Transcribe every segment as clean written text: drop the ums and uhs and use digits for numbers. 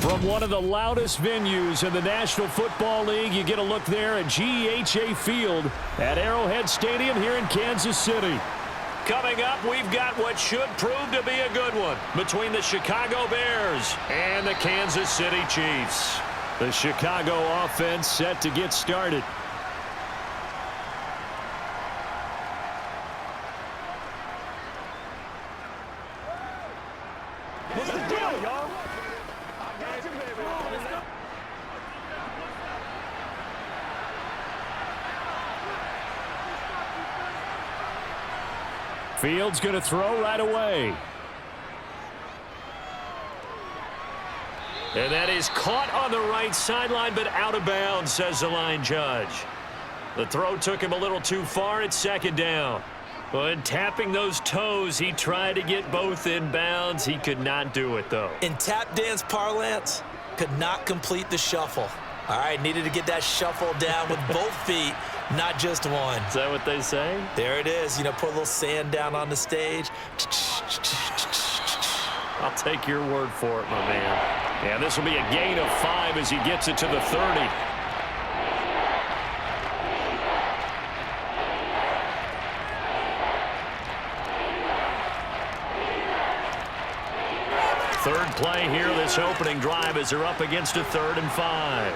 From one of the loudest venues in the National Football League, you get a look there at GEHA Field at Arrowhead Stadium here in Kansas City. Coming up, we've got what should prove to be a good one between the Chicago Bears and the Kansas City Chiefs. The Chicago offense set to get started. What's the deal, y'all? Fields going to throw right away. And that is caught on the right sideline, but out of bounds, says the line judge. The throw took him a little too far at second down. But tapping those toes, he tried to get both in bounds. He could not do it, though. In tap dance parlance, could not complete the shuffle. All right, needed to get that shuffle down with both feet, not just one. Is that what they say? There it is. You know, put a little sand down on the stage. I'll take your word for it, my man. And this will be a gain of 5 as he gets it to the 30. Third play here, this opening drive, as they're up against a 3rd and 5.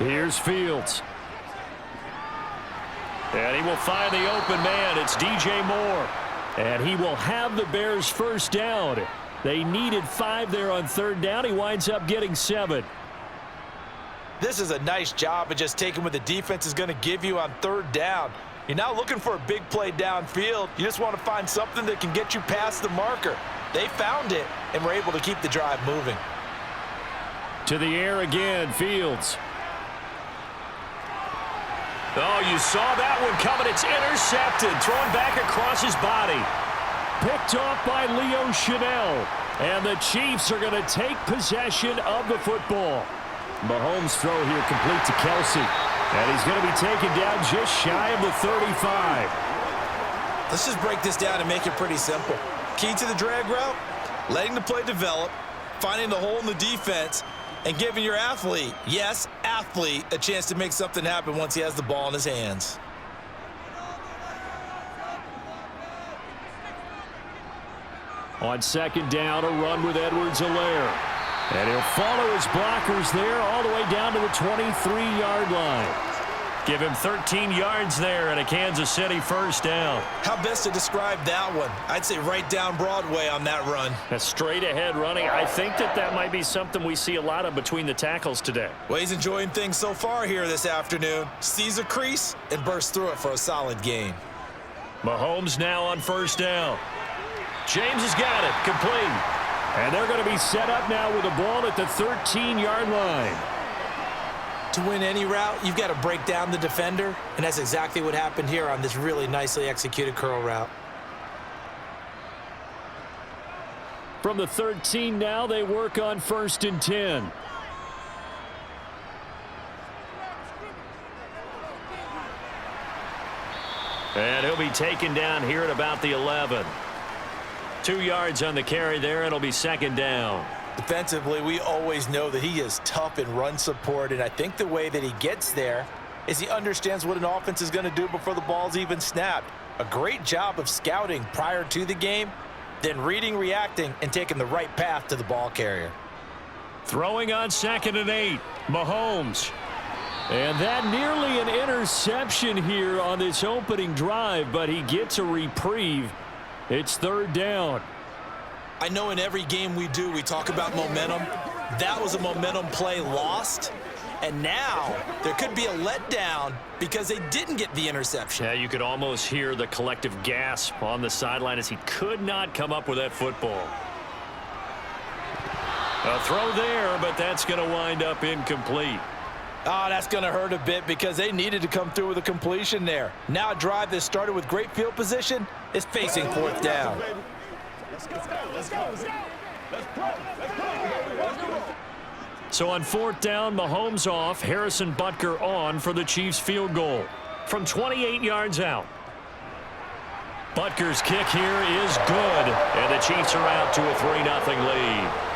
Here's Fields. And he will find the open man. It's DJ Moore. And he will have the Bears first down. They needed 5 there on 3rd down. He winds up getting 7. This is a nice job of just taking what the defense is going to give you on 3rd down. You're not looking for a big play downfield. You just want to find something that can get you past the marker. They found it and were able to keep the drive moving. To the air again, Fields. Oh, you saw that one coming. It's intercepted. Thrown back across his body. Picked off by Leo Chanel. And the Chiefs are going to take possession of the football. Mahomes' throw here complete to Kelsey. And he's going to be taken down just shy of the 35. Let's just break this down and make it pretty simple. Key to the drag route, letting the play develop, finding the hole in the defense, and giving your athlete, yes, athlete, a chance to make something happen once he has the ball in his hands. On 2nd down, a run with Edwards-Helaire. And he'll follow his blockers there all the way down to the 23-yard line. Give him 13 yards there and a Kansas City first down. How best to describe that one? I'd say right down Broadway on that run. A straight-ahead running. I think that might be something we see a lot of between the tackles today. Well, he's enjoying things so far here this afternoon. Sees a crease and bursts through it for a solid gain. Mahomes now on first down. James has got it. Complete. And they're going to be set up now with the ball at the 13-yard line. To win any route, you've got to break down the defender, and that's exactly what happened here on this really nicely executed curl route. From the 13 now, they work on 1st and 10. And he'll be taken down here at about the 11. 2 yards on the carry there, and it'll be 2nd down. Defensively, we always know that he is tough in run support, and I think the way that he gets there is he understands what an offense is going to do before the ball's even snapped. A great job of scouting prior to the game, then reading, reacting, and taking the right path to the ball carrier. Throwing on 2nd and 8, Mahomes. And that nearly an interception here on this opening drive, but he gets a reprieve. It's 3rd down. I know in every game we do, we talk about momentum. That was a momentum play lost. And now there could be a letdown because they didn't get the interception. Yeah, you could almost hear the collective gasp on the sideline as he could not come up with that football. A throw there, but that's going to wind up incomplete. Oh, that's going to hurt a bit because they needed to come through with a completion there. Now a drive that started with great field position is facing 4th down. So on 4th down, Mahomes off, Harrison Butker on for the Chiefs field goal from 28 yards out. Butker's kick here is good, and the Chiefs are out to a 3-0 lead.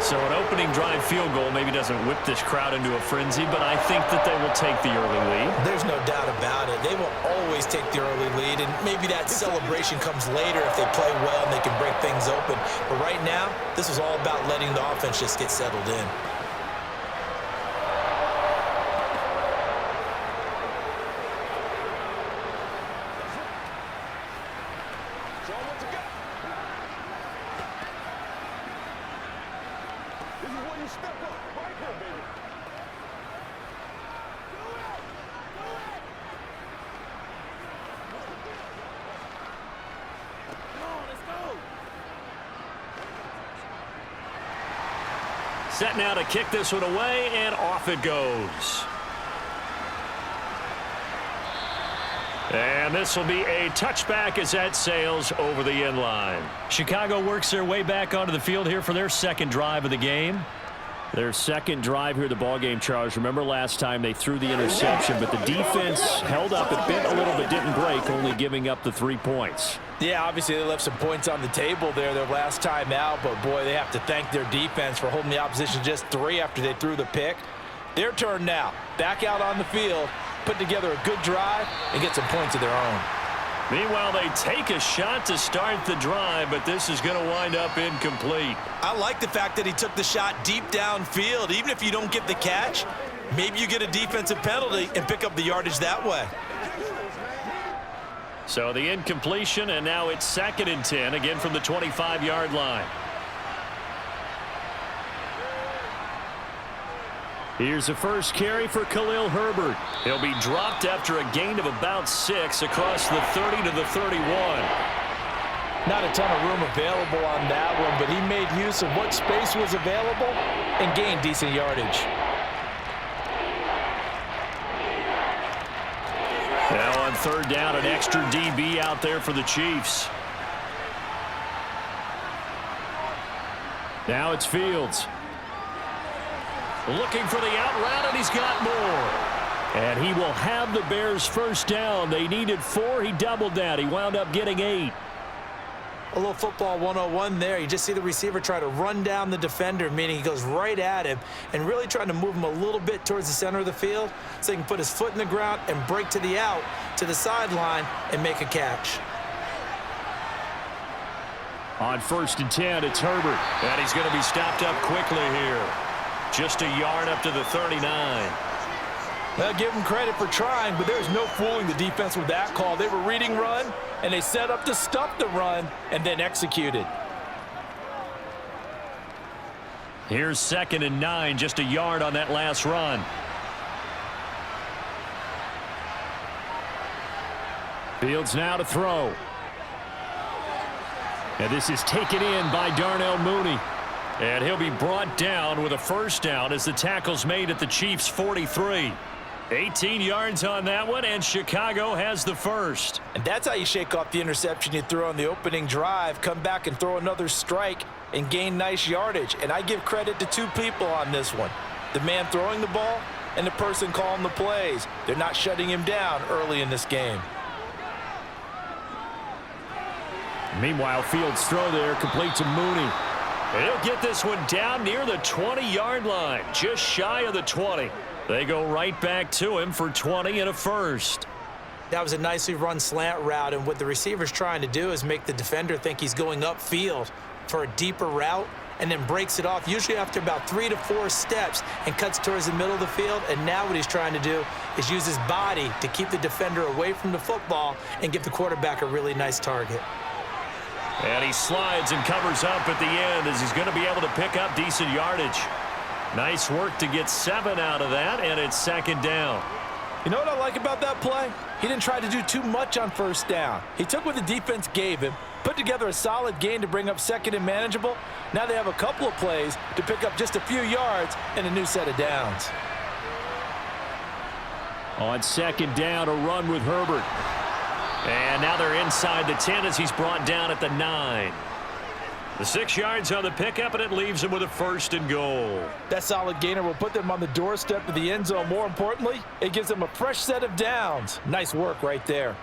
So an opening drive field goal maybe doesn't whip this crowd into a frenzy, but I think that they will take the early lead. There's no doubt about it. They will always take the early lead, and maybe that celebration comes later if they play well and they can break things open. But right now, this is all about letting the offense just get settled in. Set now to kick this one away, and off it goes. And this will be a touchback as that sails over the end line. Chicago works their way back onto the field here for their second drive of the game. Their second drive here of the ballgame, Charles. Remember last time they threw the interception, but the defense held up. It bit a little bit, didn't break, only giving up the 3 points. Yeah, obviously they left some points on the table there their last time out, but boy, they have to thank their defense for holding the opposition just 3 after they threw the pick. Their turn now. Back out on the field, put together a good drive, and get some points of their own. Meanwhile, they take a shot to start the drive, but this is going to wind up incomplete. I like the fact that he took the shot deep downfield. Even if you don't get the catch, maybe you get a defensive penalty and pick up the yardage that way. So the incompletion, and now it's 2nd and 10, again from the 25-yard line. Here's the first carry for Khalil Herbert. He'll be dropped after a gain of about 6 across the 30 to the 31. Not a ton of room available on that one, but he made use of what space was available and gained decent yardage. Now on 3rd down, an extra DB out there for the Chiefs. Now it's Fields. Looking for the out route, and he's got more. And he will have the Bears first down. They needed 4. He doubled that. He wound up getting 8. A little football 101 there. You just see the receiver try to run down the defender, meaning he goes right at him and really trying to move him a little bit towards the center of the field so he can put his foot in the ground and break to the out, to the sideline, and make a catch. On 1st and 10, it's Herbert. And he's going to be stopped up quickly here. Just a yard up to the 39. Well, give him credit for trying, but there's no fooling the defense with that call. They were reading run, and they set up to stop the run and then executed. Here's 2nd and 9, just a yard on that last run. Fields now to throw. And this is taken in by Darnell Mooney. And he'll be brought down with a first down as the tackle's made at the Chiefs' 43. 18 yards on that one, and Chicago has the first. And that's how you shake off the interception you threw on the opening drive, come back and throw another strike and gain nice yardage. And I give credit to 2 people on this one. The man throwing the ball and the person calling the plays. They're not shutting him down early in this game. Meanwhile, Fields' throw there complete to Mooney. And he'll get this one down near the 20-yard line, just shy of the 20. They go right back to him for 20 and a first. That was a nicely run slant route, and what the receiver's trying to do is make the defender think he's going upfield for a deeper route and then breaks it off, usually after about 3 to 4 steps, and cuts towards the middle of the field. And now what he's trying to do is use his body to keep the defender away from the football and give the quarterback a really nice target. And he slides and covers up at the end as he's going to be able to pick up decent yardage. Nice work to get 7 out of that, and it's 2nd down. You know what I like about that play? He didn't try to do too much on first down. He took what the defense gave him, put together a solid gain to bring up 2nd and manageable. Now they have a couple of plays to pick up just a few yards and a new set of downs. On 2nd down, a run with Herbert. And now they're inside the 10 as he's brought down at the 9. The 6 yards on the pickup, and it leaves him with a 1st and goal. That solid gainer will put them on the doorstep of the end zone. More importantly, it gives them a fresh set of downs. Nice work right there.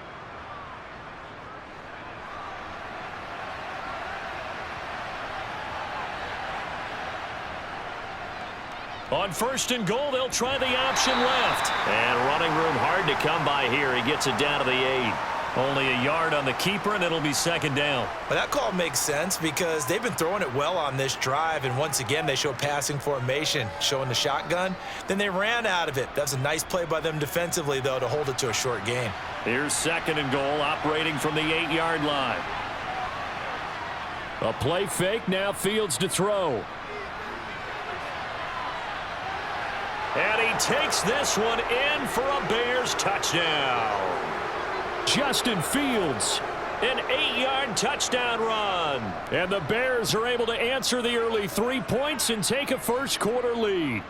On 1st and goal, they'll try the option left. And running room hard to come by here. He gets it down to the 8. Only a yard on the keeper, and it'll be 2nd down. Well, that call makes sense because they've been throwing it well on this drive, and once again, they show passing formation, showing the shotgun. Then they ran out of it. That's a nice play by them defensively, though, to hold it to a short gain. Here's 2nd and goal, operating from the 8-yard line. A play fake, now Fields to throw. And he takes this one in for a Bears touchdown. Justin Fields, an 8-yard touchdown run. And the Bears are able to answer the early 3 points and take a first-quarter lead.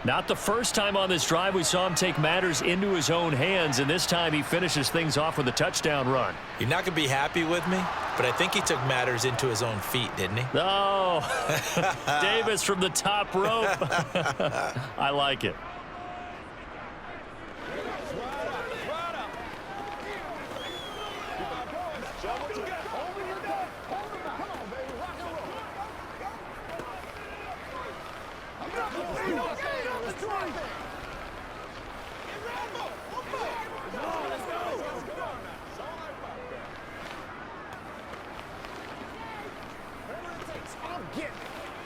Not the first time on this drive we saw him take matters into his own hands, and this time he finishes things off with a touchdown run. You're not going to be happy with me, but I think he took matters into his own feet, didn't he? Oh, Davis from the top rope. I like it.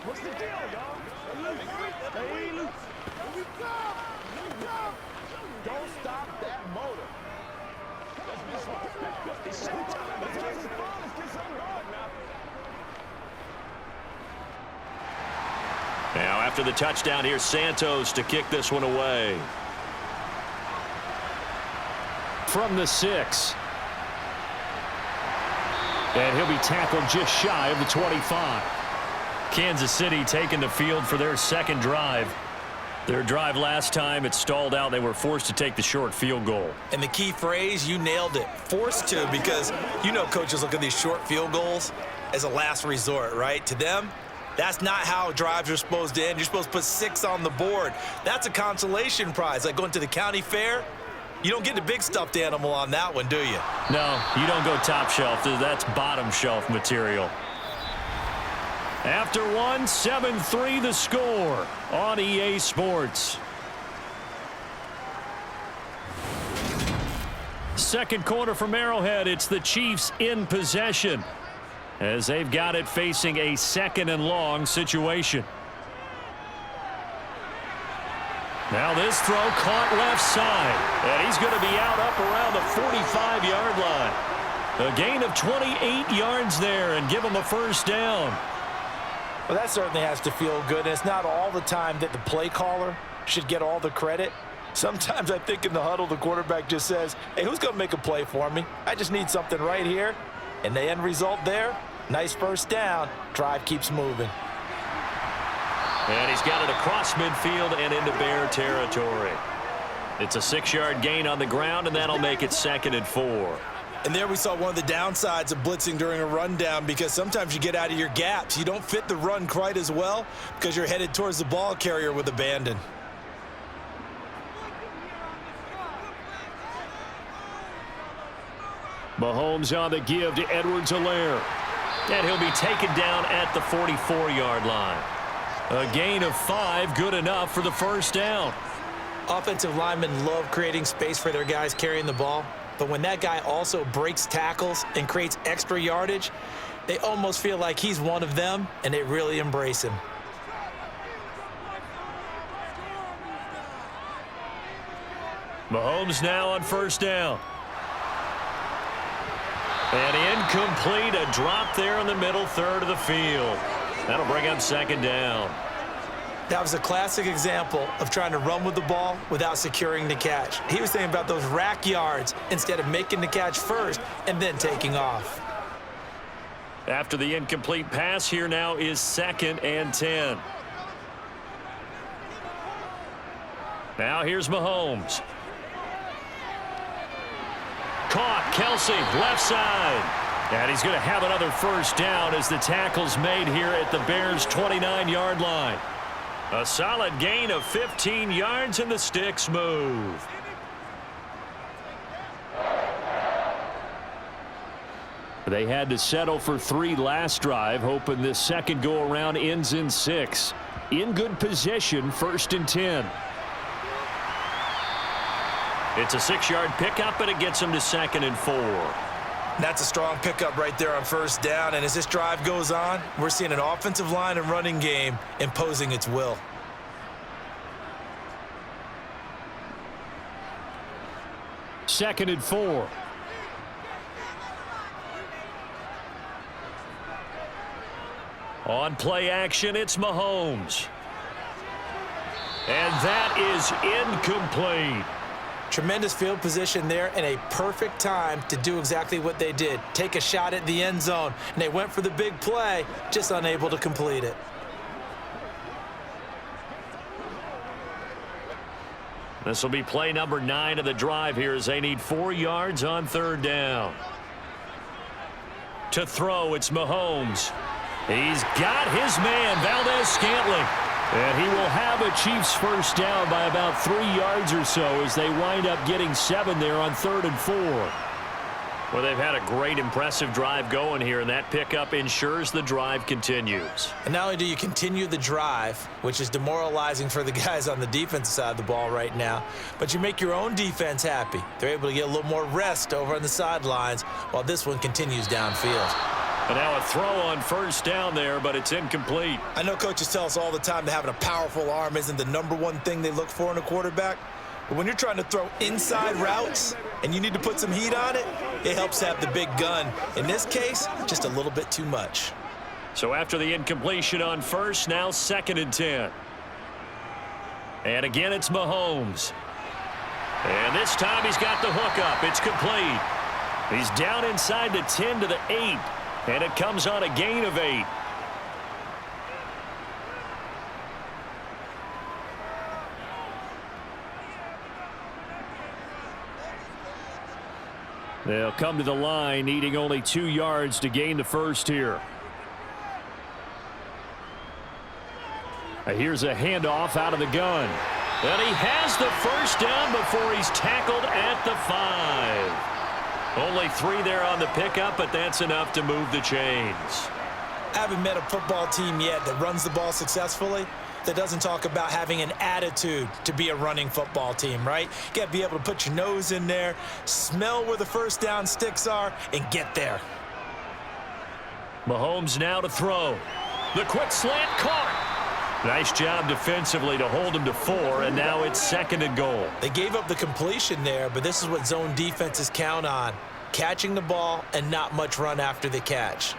What's the deal, y'all? Stay loose. Don't stop that motor. Let's get some fun. Let's get something going now. Now after the touchdown, here's Santos to kick this one away. From the 6. And he'll be tackled just shy of the 25. Kansas City taking the field for their 2nd drive. Their drive last time, it stalled out. They were forced to take the short field goal. And the key phrase, you nailed it. Forced to, because you know coaches look at these short field goals as a last resort, right? To them, that's not how drives are supposed to end. You're supposed to put 6 on the board. That's a consolation prize, like going to the county fair. You don't get the big stuffed animal on that one, do you? No, you don't go top shelf. That's bottom shelf material. After 7-3 the score on EA Sports. 2nd quarter from Arrowhead. It's the Chiefs in possession as they've got it facing a 2nd and long situation. Now this throw caught left side, and he's going to be out up around the 45-yard line. A gain of 28 yards there and give him a first down. Well, that certainly has to feel good, and it's not all the time that the play caller should get all the credit. Sometimes I think in the huddle, the quarterback just says, hey, who's going to make a play for me? I just need something right here. And the end result there, nice first down. Drive keeps moving. And he's got it across midfield and into Bear territory. It's a 6-yard gain on the ground, and that'll make it 2nd and 4. And there we saw one of the downsides of blitzing during a rundown, because sometimes you get out of your gaps. You don't fit the run quite as well because you're headed towards the ball carrier with abandon. Mahomes on the give to Edwards-Helaire. And he'll be taken down at the 44-yard line. A gain of 5, good enough for the first down. Offensive linemen love creating space for their guys carrying the ball. But when that guy also breaks tackles and creates extra yardage, they almost feel like he's one of them, and they really embrace him. Mahomes now on first down. And incomplete, a drop there in the middle third of the field. That'll bring up 2nd down. That was a classic example of trying to run with the ball without securing the catch. He was thinking about those rack yards instead of making the catch first and then taking off. After the incomplete pass, here now is 2nd and 10. Now here's Mahomes. Caught, Kelsey, left side. And he's going to have another first down as the tackle's made here at the Bears' 29-yard line. A solid gain of 15 yards, and the sticks move. They had to settle for 3 last drive, hoping this second go-around ends in 6. In good position, 1st and 10. It's a 6-yard pickup, and it gets them to 2nd and 4. That's a strong pickup right there on 1st down, and as this drive goes on, we're seeing an offensive line and running game imposing its will. Second and 4. On play action, it's Mahomes. And that is incomplete. Tremendous field position there and a perfect time to do exactly what they did. Take a shot at the end zone, and they went for the big play, just unable to complete it. This will be play number 9 of the drive here as they need 4 yards on 3rd down. To throw, it's Mahomes. He's got his man, Valdez-Scantling. And he will have a Chiefs 1st down by about 3 yards or so as they wind up getting 7 there on 3rd and 4. Well, they've had a great, impressive drive going here, and that pickup ensures the drive continues. And not only do you continue the drive, which is demoralizing for the guys on the defensive side of the ball right now, but you make your own defense happy. They're able to get a little more rest over on the sidelines while this one continues downfield. And now a throw on 1st down there, but it's incomplete. I know coaches tell us all the time that having a powerful arm isn't the #1 thing they look for in a quarterback. But when you're trying to throw inside routes and you need to put some heat on it, it helps to have the big gun. In this case, just a little bit too much. So after the incompletion on 1st, now 2nd and 10. And again, it's Mahomes. And this time he's got the hook up. It's complete. He's down inside the 10 to the 8. And it comes on a gain of 8. They'll come to the line, needing only 2 yards to gain the 1st here. Here's a handoff out of the gun. And he has the 1st down before he's tackled at the 5. Only 3 there on the pickup, but that's enough to move the chains. I haven't met a football team yet that runs the ball successfully that doesn't talk about having an attitude to be a running football team, right? You got to be able to put your nose in there, smell where the 1st down sticks are, and get there. Mahomes now to throw. The quick slant caught. Nice job defensively to hold him to 4, and now it's 2nd and goal. They gave up the completion there, but this is what zone defenses count on. Catching the ball and not much run after the catch.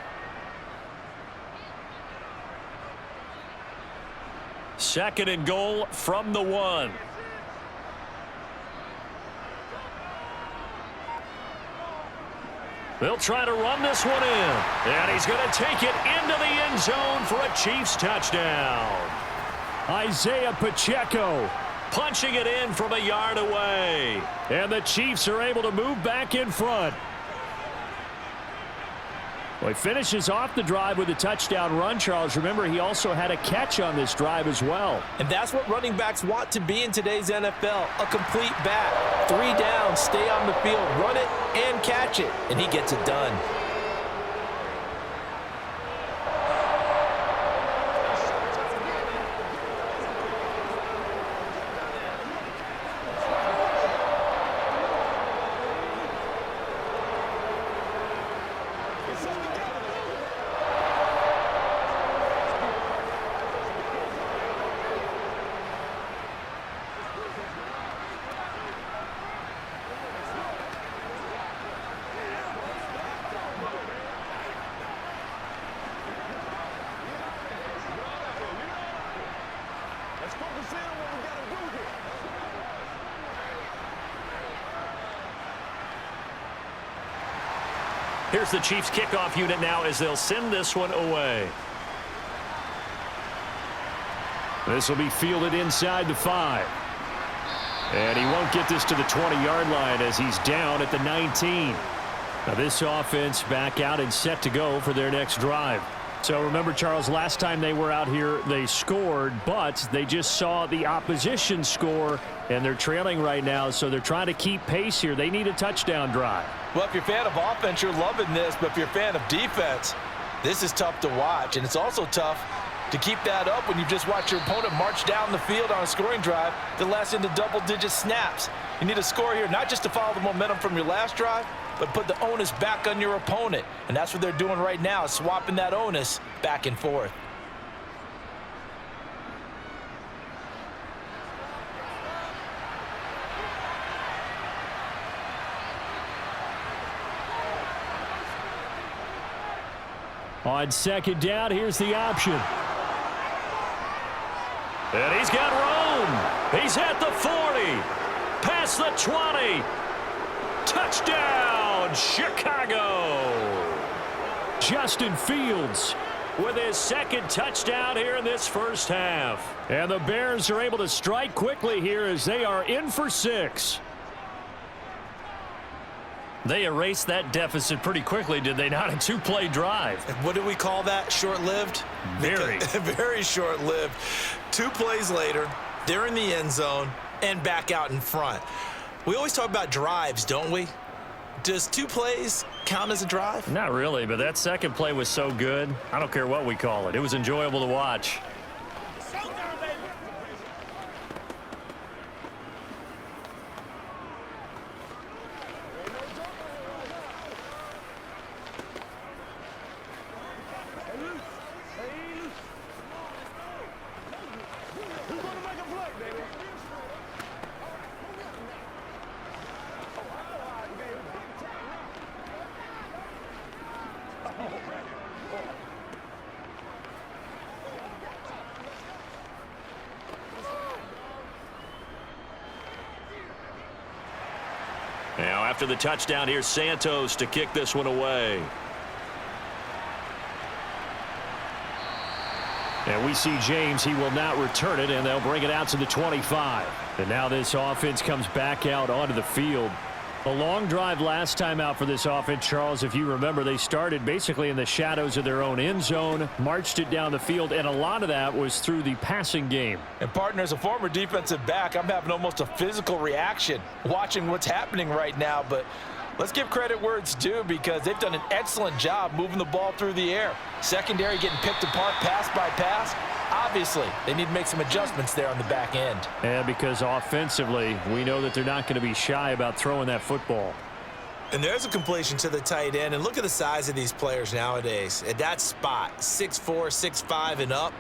2nd and goal from the 1. They'll try to run this one in. And he's going to take it into the end zone for a Chiefs touchdown. Isaiah Pacheco punching it in from a yard away. And the Chiefs are able to move back in front. Well, he finishes off the drive with a touchdown run, Charles. Remember, he also had a catch on this drive as well. And that's what running backs want to be in today's NFL, a complete back. 3 down, stay on the field, run it, and catch it. And he gets it done. Here's the Chiefs kickoff unit now as they'll send this one away. This will be fielded inside the 5. And he won't get this to the 20-yard line as he's down at the 19. Now this offense back out and set to go for their next drive. So remember, Charles, last time they were out here, they scored, but they just saw the opposition score, and they're trailing right now, so they're trying to keep pace here. They need a touchdown drive. Well, if you're a fan of offense, you're loving this, but if you're a fan of defense, this is tough to watch, and it's also tough to keep that up when you just watch your opponent march down the field on a scoring drive that lasts into double-digit snaps. You need a score here, not just to follow the momentum from your last drive, but put the onus back on your opponent. And that's what they're doing right now, swapping that onus back and forth. On second down, here's the option. And he's got room. He's at the 40. Past the 20. Touchdown, Chicago. Justin Fields with his second touchdown here in this first half. And the Bears are able to strike quickly here as they are in for 6. They erased that deficit pretty quickly, did they not? A 2-play drive. What do we call that? Short-lived? Very. Very short-lived. 2 plays later, they're in the end zone and back out in front. We always talk about drives, don't we? Does 2 plays count as a drive? Not really, but that second play was so good. I don't care what we call it. It was enjoyable to watch. Now after the touchdown, here's Santos to kick this one away. And we see James. He will not return it, and they'll bring it out to the 25. And now this offense comes back out onto the field. A long drive last time out for this offense, Charles. If you remember, they started basically in the shadows of their own end zone, marched it down the field, and a lot of that was through the passing game. And, partner, as a former defensive back, I'm having almost a physical reaction watching what's happening right now. But let's give credit where it's due because they've done an excellent job moving the ball through the air. Secondary getting picked apart pass by pass. Obviously, they need to make some adjustments there on the back end. And because offensively, we know that they're not going to be shy about throwing that football. And there's a completion to the tight end. And look at the size of these players nowadays. At that spot, 6'4", 6'5", and up.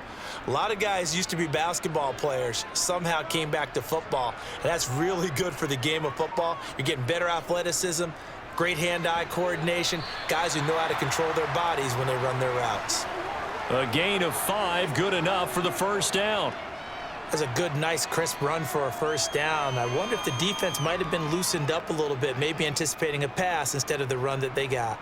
A lot of guys used to be basketball players, somehow came back to football. And that's really good for the game of football. You're getting better athleticism, great hand-eye coordination, guys who know how to control their bodies when they run their routes. A gain of 5, good enough for the first down. That's a good, nice, crisp run for a first down. I wonder if the defense might have been loosened up a little bit, maybe anticipating a pass instead of the run that they got.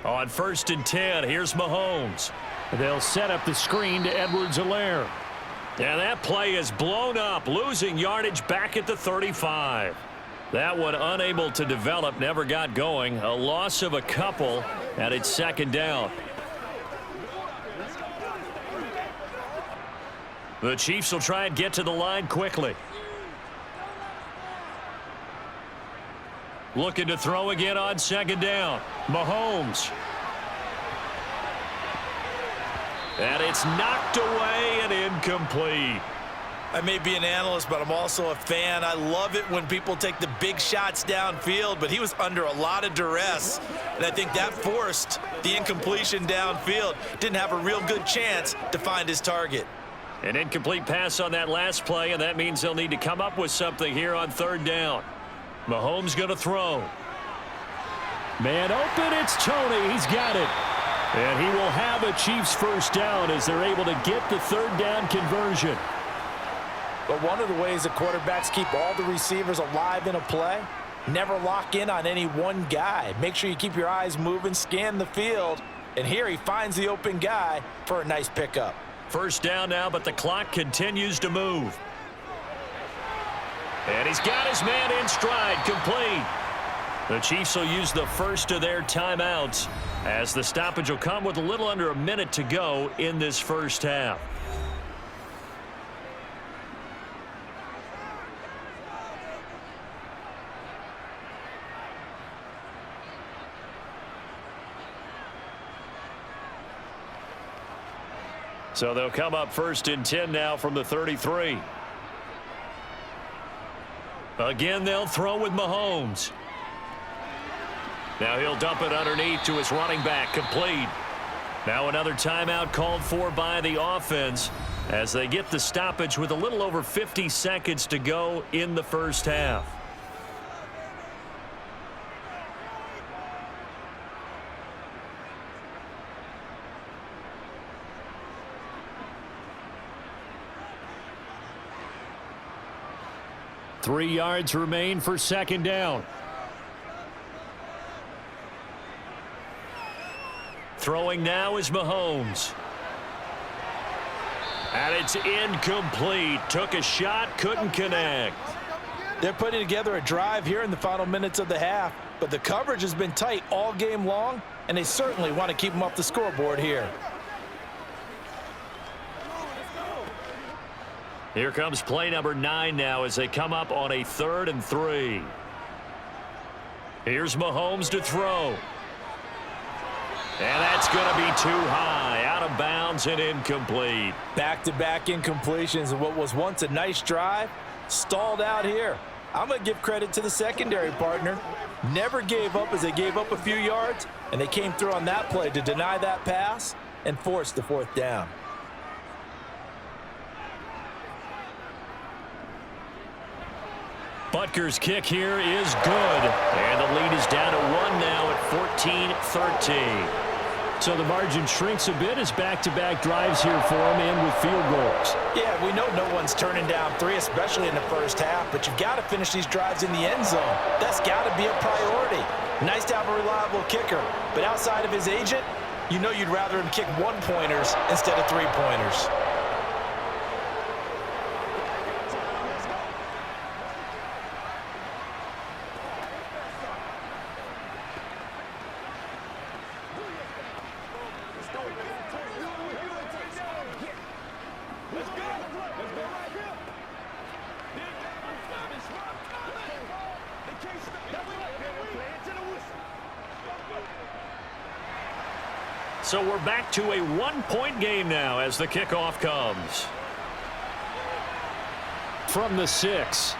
On 1st and 10, here's Mahomes. They'll set up the screen to Edwards-Helaire. And that play is blown up, losing yardage back at the 35. That one unable to develop, never got going. A loss of a couple, and it's 2nd down. The Chiefs will try and get to the line quickly. Looking to throw again on 2nd down. Mahomes. And it's knocked away and incomplete. I may be an analyst, but I'm also a fan. I love it when people take the big shots downfield, but he was under a lot of duress, and I think that forced the incompletion downfield. Didn't have a real good chance to find his target. An incomplete pass on that last play, and that means they'll need to come up with something here on 3rd down. Mahomes going to throw. Man open, it's Tony. He's got it. And he will have a Chiefs first down as they're able to get the 3rd down conversion. But one of the ways that quarterbacks keep all the receivers alive in a play, never lock in on any one guy. Make sure you keep your eyes moving, scan the field, And here he finds the open guy for a nice pickup. First down now, but the clock continues to move. And he's got his man in stride, complete. The Chiefs will use the first of their timeouts as the stoppage will come with a little under a minute to go in this first half. So they'll come up 1st and 10 now from the 33. Again, they'll throw with Mahomes. Now he'll dump it underneath to his running back, complete. Now another timeout called for by the offense as they get the stoppage with a little over 50 seconds to go in the first half. Three yards remain for second down. Throwing now is Mahomes. And it's incomplete. Took a shot, couldn't connect. They're putting together a drive here in the final minutes of the half, but the coverage has been tight all game long, and they certainly want to keep them off the scoreboard here. Here comes play number 9 now as they come up on a 3rd and 3. Here's Mahomes to throw. And that's going to be too high, out of bounds and incomplete. Back-to-back incompletions of what was once a nice drive, stalled out here. I'm going to give credit to the secondary partner. Never gave up as they gave up a few yards, and they came through on that play to deny that pass and force the 4th down. Butker's kick here is good. And the lead is down to 1 now at 14-13. So the margin shrinks a bit as back-to-back drives here for him and with field goals. Yeah, we know no one's turning down 3, especially in the first half, but you've got to finish these drives in the end zone. That's got to be a priority. Nice to have a reliable kicker, but outside of his agent, you know you'd rather him kick 1-pointers instead of 3-pointers. So we're back to a 1-point game now as the kickoff comes. From the 6.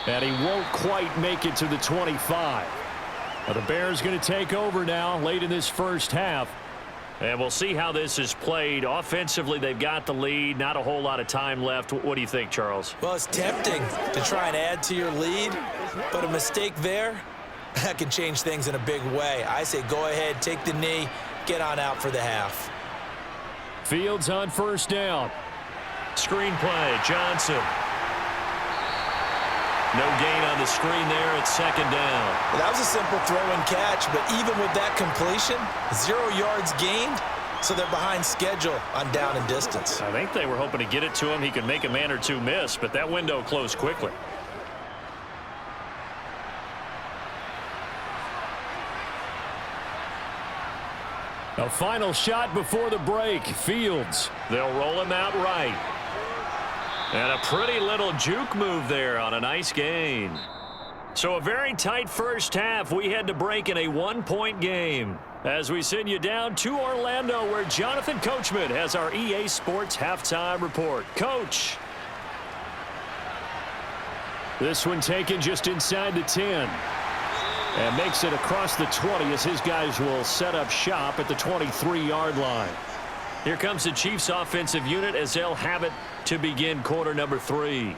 And he won't quite make it to the 25. Well, the Bears going to take over now late in this first half. And we'll see how this is played. Offensively, they've got the lead. Not a whole lot of time left. What do you think, Charles? Well, it's tempting to try and add to your lead, but a mistake there, that can change things in a big way. I say go ahead, take the knee, get on out for the half. Fields on first down. Screen play, Johnson. No gain on the screen there at second down. Well, that was a simple throw and catch, but even with that completion, 0 yards gained, so they're behind schedule on down and distance. I think they were hoping to get it to him. He could make a man or two miss, but that window closed quickly. A final shot before the break. Fields. They'll roll him out right. And a pretty little juke move there on a nice gain. So a very tight first half. We had to break in a 1-point game. As we send you down to Orlando, where Jonathan Coachman has our EA Sports halftime report. Coach. This one taken just inside the 10. And makes it across the 20 as his guys will set up shop at the 23-yard line. Here comes the Chiefs offensive unit as they'll have it to begin quarter number 3.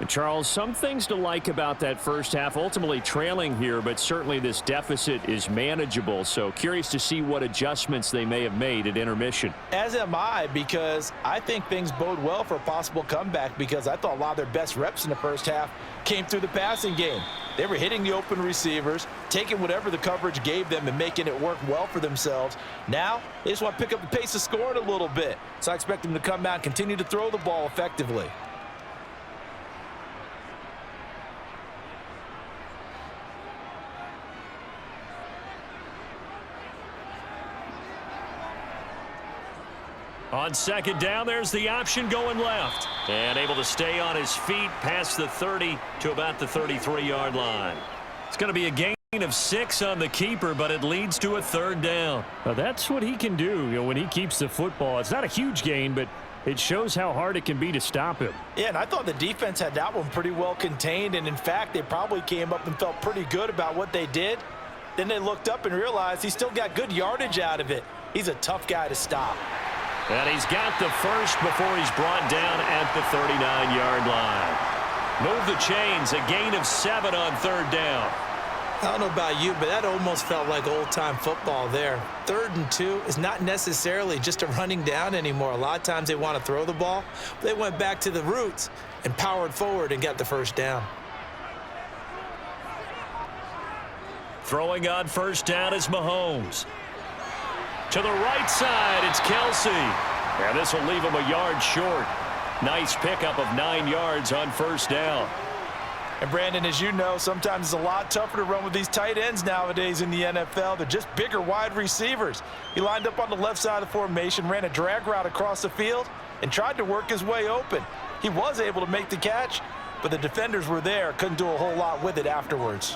And Charles, some things to like about that first half. Ultimately trailing here, but certainly this deficit is manageable. So curious to see what adjustments they may have made at intermission. As am I, because I think things bode well for a possible comeback, because I thought a lot of their best reps in the first half came through the passing game. They were hitting the open receivers, taking whatever the coverage gave them and making it work well for themselves. Now, they just want to pick up the pace of scoring a little bit. So I expect them to come out and continue to throw the ball effectively. On second down, there's the option going left. And able to stay on his feet past the 30 to about the 33-yard line. It's going to be a gain of 6 on the keeper, but it leads to a third down. Now that's what he can do, when he keeps the football. It's not a huge gain, but it shows how hard it can be to stop him. Yeah, and I thought the defense had that one pretty well contained, and in fact, they probably came up and felt pretty good about what they did. Then they looked up and realized he still got good yardage out of it. He's a tough guy to stop. And he's got the first before he's brought down at the 39-yard line. Move the chains, a gain of 7 on third down. I don't know about you, but that almost felt like old-time football there. 3rd and 2 is not necessarily just a running down anymore. A lot of times they want to throw the ball. But they went back to the roots and powered forward and got the first down. Throwing on first down is Mahomes. To the right side, it's Kelsey. And this will leave him a yard short. Nice pickup of 9 yards on first down. And Brandon, as you know, sometimes it's a lot tougher to run with these tight ends nowadays in the NFL. They're just bigger wide receivers. He lined up on the left side of the formation, ran a drag route across the field, and tried to work his way open. He was able to make the catch, but the defenders were there, couldn't do a whole lot with it afterwards.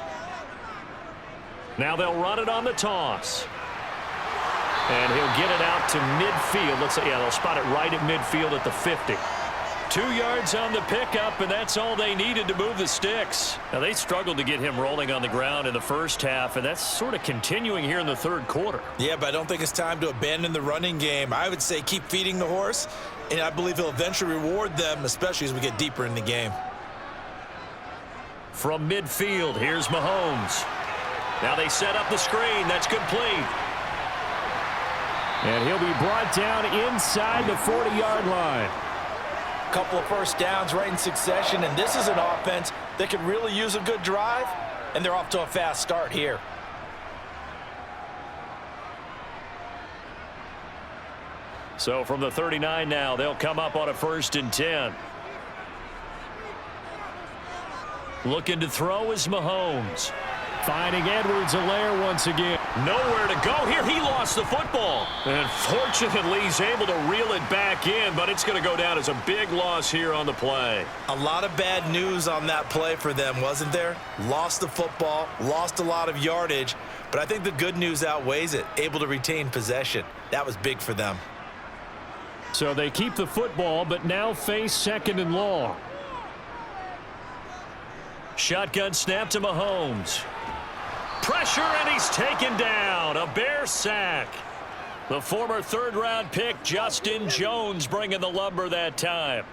Now they'll run it on the toss. And he'll get it out to midfield. Let's say, yeah, they'll spot it right at midfield at the 50. 2 yards on the pickup, and that's all they needed to move the sticks. Now, they struggled to get him rolling on the ground in the first half, and that's sort of continuing here in the third quarter. Yeah, but I don't think it's time to abandon the running game. I would say keep feeding the horse, and I believe he'll eventually reward them, especially as we get deeper in the game. From midfield, here's Mahomes. Now they set up the screen. That's complete. And he'll be brought down inside the 40-yard line. A couple of first downs right in succession, and this is an offense that could really use a good drive, and they're off to a fast start here. So from the 39 now, they'll come up on a 1st and 10. Looking to throw is Mahomes. Finding Edwards-Helaire once again. Nowhere to go here. He lost the football. And fortunately, he's able to reel it back in, but it's going to go down as a big loss here on the play. A lot of bad news on that play for them, wasn't there? Lost the football, lost a lot of yardage, but I think the good news outweighs it. Able to retain possession. That was big for them. So they keep the football, but now face 2nd and long. Shotgun snap to Mahomes. Pressure, and he's taken down. A Bear sack. The former 3rd-round pick, Justin Jones, bringing the lumber that time.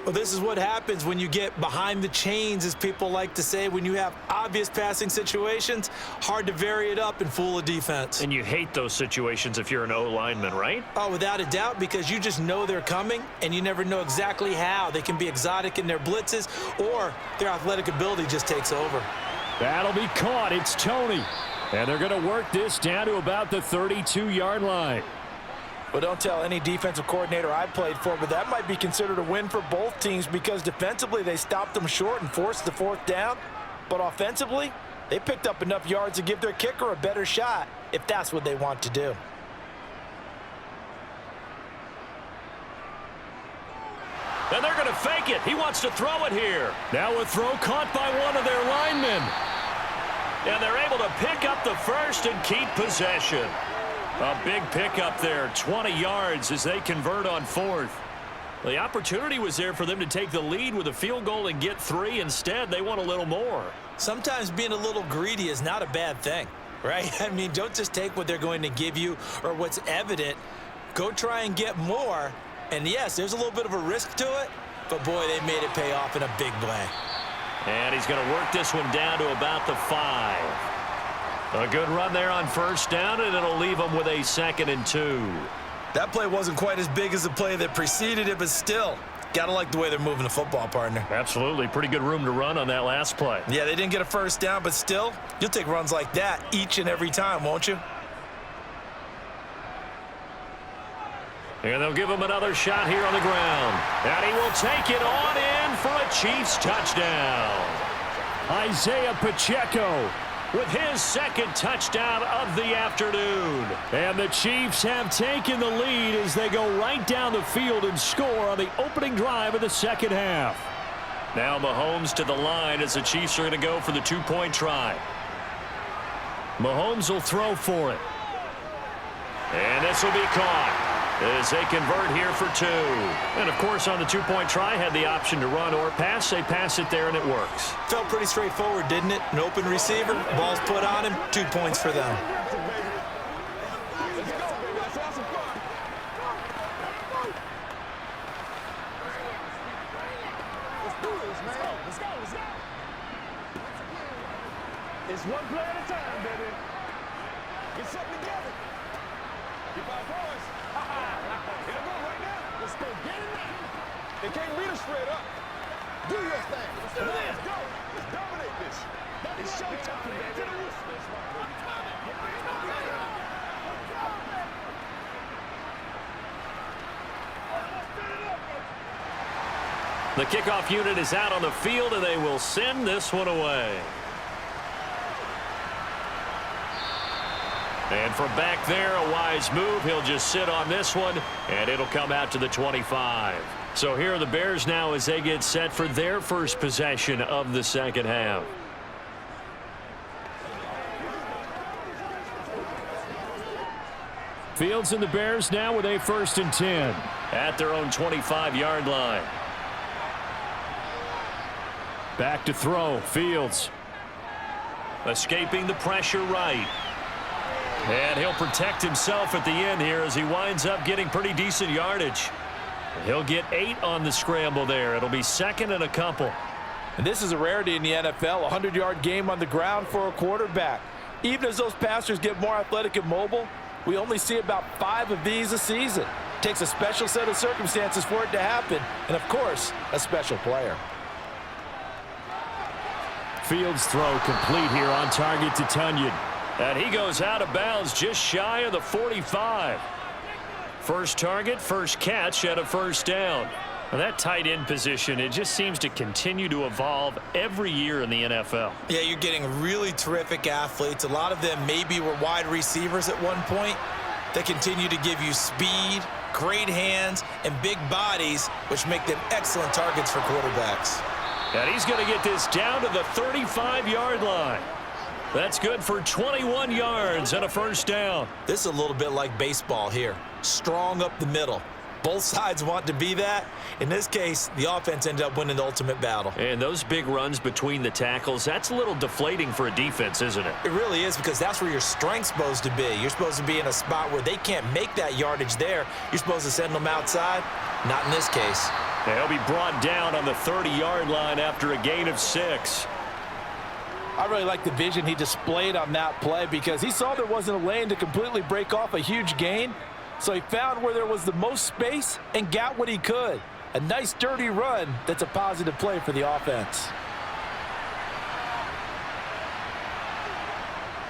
Well, this is what happens when you get behind the chains, as people like to say. When you have obvious passing situations, hard to vary it up and fool a defense. And you hate those situations if you're an O-lineman, right? Oh, without a doubt, because you just know they're coming, and you never know exactly how. They can be exotic in their blitzes, or their athletic ability just takes over. That'll be caught. It's Tony. And they're going to work this down to about the 32-yard line. Well, don't tell any defensive coordinator I played for, but that might be considered a win for both teams, because defensively they stopped them short and forced the 4th down. But offensively, they picked up enough yards to give their kicker a better shot if that's what they want to do. And they're going to fake it. He wants to throw it here. Now a throw caught by one of their linemen. And they're able to pick up the first and keep possession. A big pickup there, 20 yards as they convert on 4th. The opportunity was there for them to take the lead with a field goal and get 3. Instead, they want a little more. Sometimes being a little greedy is not a bad thing, right? I mean, don't just take what they're going to give you or what's evident. Go try and get more. And yes, there's a little bit of a risk to it, but boy, they made it pay off in a big way. And he's going to work this one down to about the 5. A good run there on first down, and it'll leave him with a 2nd and 2. That play wasn't quite as big as the play that preceded it, but still, gotta like the way they're moving the football, partner. Absolutely. Pretty good room to run on that last play. Yeah, they didn't get a first down, but still, you'll take runs like that each and every time, won't you? And they'll give him another shot here on the ground. And he will take it on in for a Chiefs touchdown. Isaiah Pacheco with his 2nd touchdown of the afternoon. And the Chiefs have taken the lead as they go right down the field and score on the opening drive of the 2nd half. Now Mahomes to the line as the Chiefs are going to go for the 2-point try. Mahomes will throw for it. And this will be caught as they convert here for 2. And, of course, on the 2-point try, had the option to run or pass. They pass it there, and it works. Felt pretty straightforward, didn't it? An open receiver, ball's put on him, 2 points for them. Let's go, baby. Let's have some fun. Let's do this, man. Let's go. It's one play at a time, baby. Get something together. Keep our boys. It'll go right now. Let's go. Get it now. They can't beat us straight up. Do your thing. Let's do this. Let's go. Let's dominate this. It's showtime, man. To the roof. The kickoff unit is out on the field, and they will send this one away. And from back there, a wise move. He'll just sit on this one, and it'll come out to the 25. So here are the Bears now as they get set for their first possession of the 2nd half. Fields and the Bears now with a 1st and 10 at their own 25-yard line. Back to throw. Fields escaping the pressure right. And he'll protect himself at the end here as he winds up getting pretty decent yardage. He'll get 8 on the scramble there. It'll be 2nd and a couple. And this is a rarity in the NFL, a 100-yard game on the ground for a quarterback. Even as those passers get more athletic and mobile, we only see about 5 of these a season. It takes a special set of circumstances for it to happen, and of course, a special player. Fields throw complete here on target to Tunyon. And he goes out of bounds just shy of the 45. First target, first catch, and a 1st down. And that tight end position, it just seems to continue to evolve every year in the NFL. Yeah, you're getting really terrific athletes. A lot of them maybe were wide receivers at one point. They continue to give you speed, great hands, and big bodies, which make them excellent targets for quarterbacks. And he's going to get this down to the 35-yard line. That's good for 21 yards and a 1st down. This is a little bit like baseball here. Strong up the middle. Both sides want to be that. In this case, the offense ended up winning the ultimate battle. And those big runs between the tackles, that's a little deflating for a defense, isn't it? It really is, because that's where your strength's supposed to be. You're supposed to be in a spot where they can't make that yardage there. You're supposed to send them outside. Not in this case. They'll be brought down on the 30-yard line after a gain of 6. I really like the vision he displayed on that play because he saw there wasn't a lane to completely break off a huge gain. So he found where there was the most space and got what he could. A nice dirty run that's a positive play for the offense.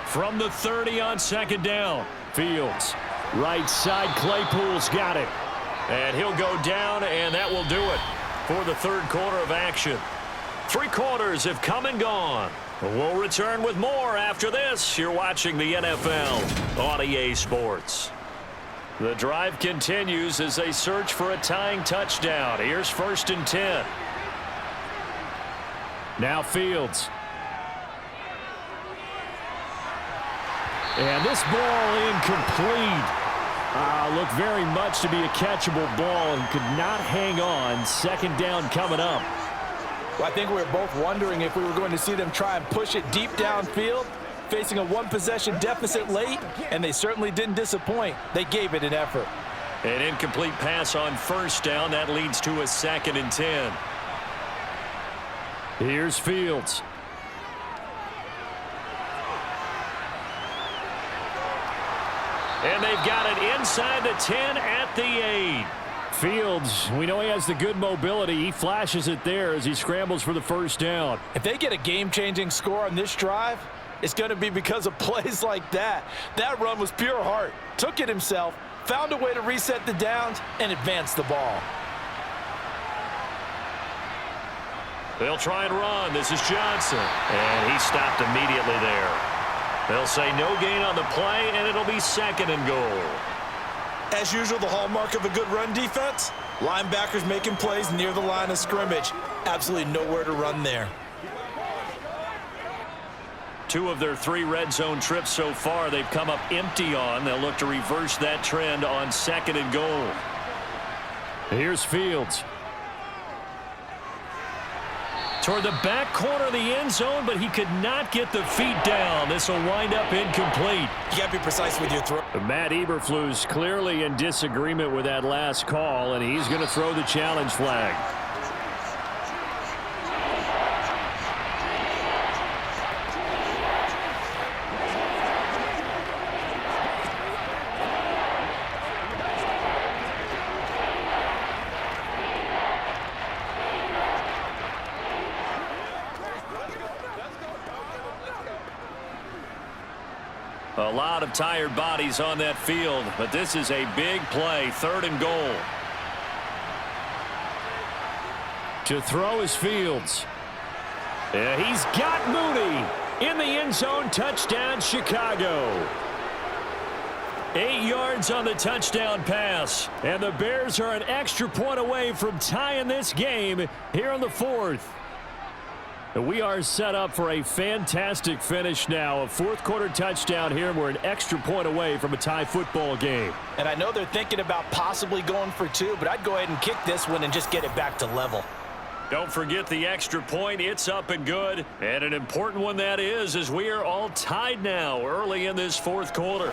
From the 30 on 2nd down. Fields. Right side, Claypool's got it. And he'll go down, and that will do it for the 3rd quarter of action. 3 quarters have come and gone. We'll return with more after this. You're watching the NFL on EA Sports. The drive continues as they search for a tying touchdown. Here's 1st and 10. Now Fields. And this ball incomplete. Looked very much to be a catchable ball and could not hang on. 2nd down coming up. Well, I think we were both wondering if we were going to see them try and push it deep downfield, facing a 1-possession deficit late, and they certainly didn't disappoint. They gave it an effort. An incomplete pass on first down. That leads to a 2nd and 10. Here's Fields. And they've got it inside the 10 at the 8. Fields, we know he has the good mobility. He flashes it there as he scrambles for the first down. If they get a game-changing score on this drive, it's going to be because of plays like that. That run was pure heart. Took it himself, found a way to reset the downs, and advance the ball. They'll try and run. This is Johnson. And he stopped immediately there. They'll say no gain on the play, and it'll be 2nd and goal. As usual, the hallmark of a good run defense, linebackers making plays near the line of scrimmage. Absolutely nowhere to run there. 2 of their 3 red zone trips so far they've come up empty on. They'll look to reverse that trend on 2nd and goal. Here's Fields. Toward the back corner of the end zone, but he could not get the feet down. This will wind up incomplete. You got to be precise with your throw. Matt Eberflus clearly in disagreement with that last call, and he's going to throw the challenge flag. A lot of tired bodies on that field, but this is a big play, 3rd and goal. To throw is Fields. Yeah, he's got Mooney in the end zone. Touchdown, Chicago. 8 yards on the touchdown pass, and the Bears are an extra point away from tying this game here in the 4th. We are set up for a fantastic finish now. A 4th quarter touchdown here. We're an extra point away from a tie football game. And I know they're thinking about possibly going for 2, but I'd go ahead and kick this one and just get it back to level. Don't forget the extra point. It's up and good. And an important one that is, as we are all tied now early in this 4th quarter.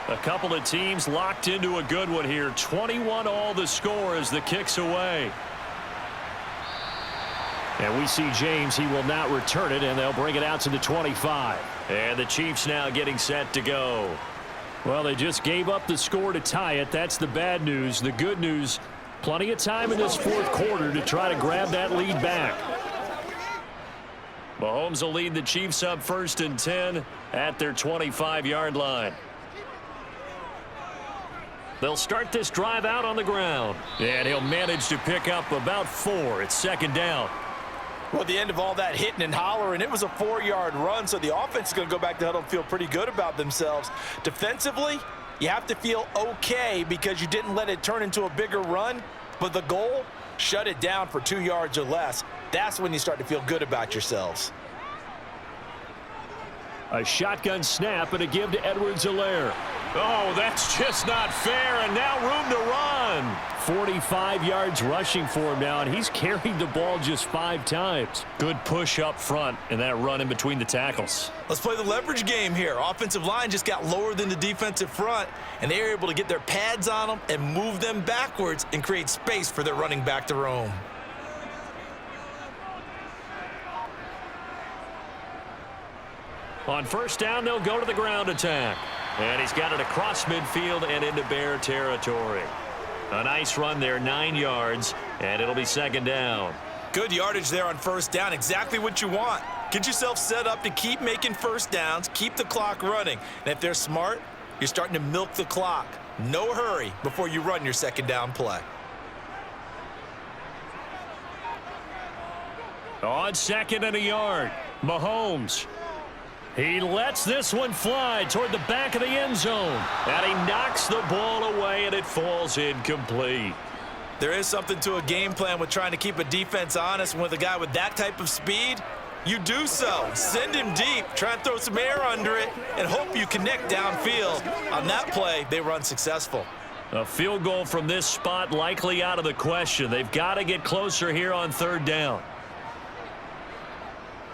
A couple of teams locked into a good one here. 21-all the score as the kick's away. And we see James. He will not return it, and they'll bring it out to the 25. And the Chiefs now getting set to go. Well, they just gave up the score to tie it. That's the bad news. The good news, plenty of time in this 4th quarter to try to grab that lead back. Mahomes will lead the Chiefs up 1st and 10 at their 25-yard line. They'll start this drive out on the ground. And he'll manage to pick up about 4. It's 2nd down. Well, at the end of all that hitting and hollering, it was a 4-yard run, so the offense is going to go back to the huddle and feel pretty good about themselves. Defensively, you have to feel okay because you didn't let it turn into a bigger run, but the goal, shut it down for 2 yards or less. That's when you start to feel good about yourselves. A shotgun snap and a give to Edwards-Helaire. Oh, that's just not fair, and now room to run. 45 yards rushing for him now, and he's carried the ball just 5 times. Good push up front and that run in between the tackles. Let's play the leverage game here. Offensive line just got lower than the defensive front, and they were able to get their pads on them and move them backwards and create space for their running back to roam. On 1st down, they'll go to the ground attack. And he's got it across midfield and into Bear territory. A nice run there, 9 yards, and it'll be 2nd down. Good yardage there on 1st down, exactly what you want. Get yourself set up to keep making 1st downs, keep the clock running. And if they're smart, you're starting to milk the clock. No hurry before you run your 2nd down play. On 2nd and a yard, Mahomes. He lets this one fly toward the back of the end zone. And he knocks the ball away, and it falls incomplete. There is something to a game plan with trying to keep a defense honest. With a guy with that type of speed, you do so. Send him deep, try and throw some air under it, and hope you connect downfield. On that play, they were unsuccessful. A field goal from this spot likely out of the question. They've got to get closer here on 3rd down.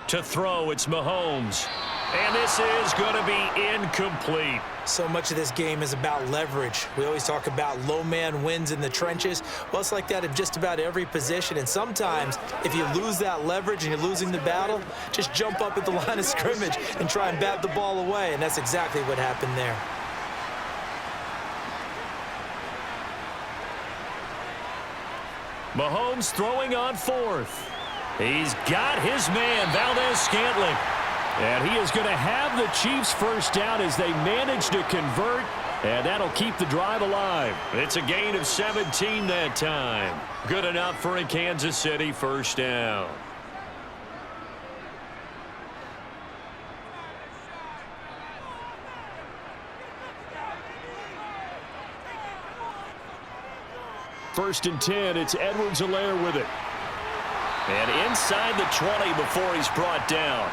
To throw, it's Mahomes. And this is going to be incomplete. So much of this game is about leverage. We always talk about low man wins in the trenches. Well, it's like that in just about every position. And sometimes, if you lose that leverage and you're losing the battle, just jump up at the line of scrimmage and try and bat the ball away. And that's exactly what happened there. Mahomes throwing on 4th. He's got his man, Valdez-Scantling. And he is going to have the Chiefs first down as they manage to convert, and that'll keep the drive alive. It's a gain of 17 that time. Good enough for a Kansas City first down. First and 10, it's Edwards-Helaire with it. And inside the 20 before he's brought down.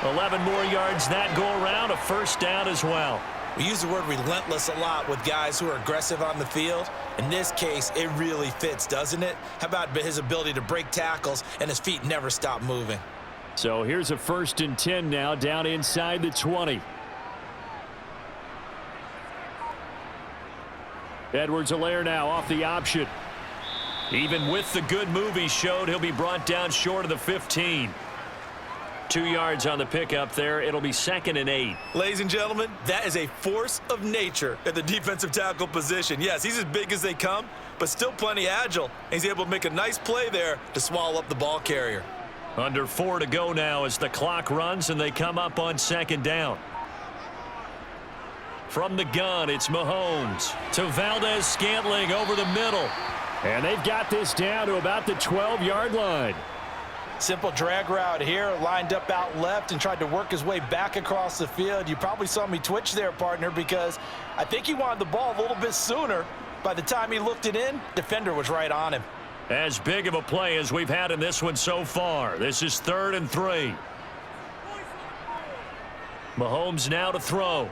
11 more yards that go around, a first down as well. We use the word relentless a lot with guys who are aggressive on the field. In this case, it really fits, doesn't it? How about his ability to break tackles and his feet never stop moving? So here's a first and 10 now, down inside the 20. Edwards-Helaire now off the option. Even with the good move he showed, he'll be brought down short of the 15. 2 yards on the pickup there. It'll be 2nd and 8. Ladies and gentlemen, that is a force of nature at the defensive tackle position. Yes, he's as big as they come, but still plenty agile. He's able to make a nice play there to swallow up the ball carrier. Under 4 to go now as the clock runs and they come up on 2nd down. From the gun, it's Mahomes to Valdez-Scantling over the middle. And they've got this down to about the 12-yard line. Simple drag route here, lined up out left and tried to work his way back across the field. You probably saw me twitch there, partner, because I think he wanted the ball a little bit sooner. By the time he looked it in, defender was right on him. As big of a play as we've had in this one so far. This is 3rd and 3. Mahomes now to throw.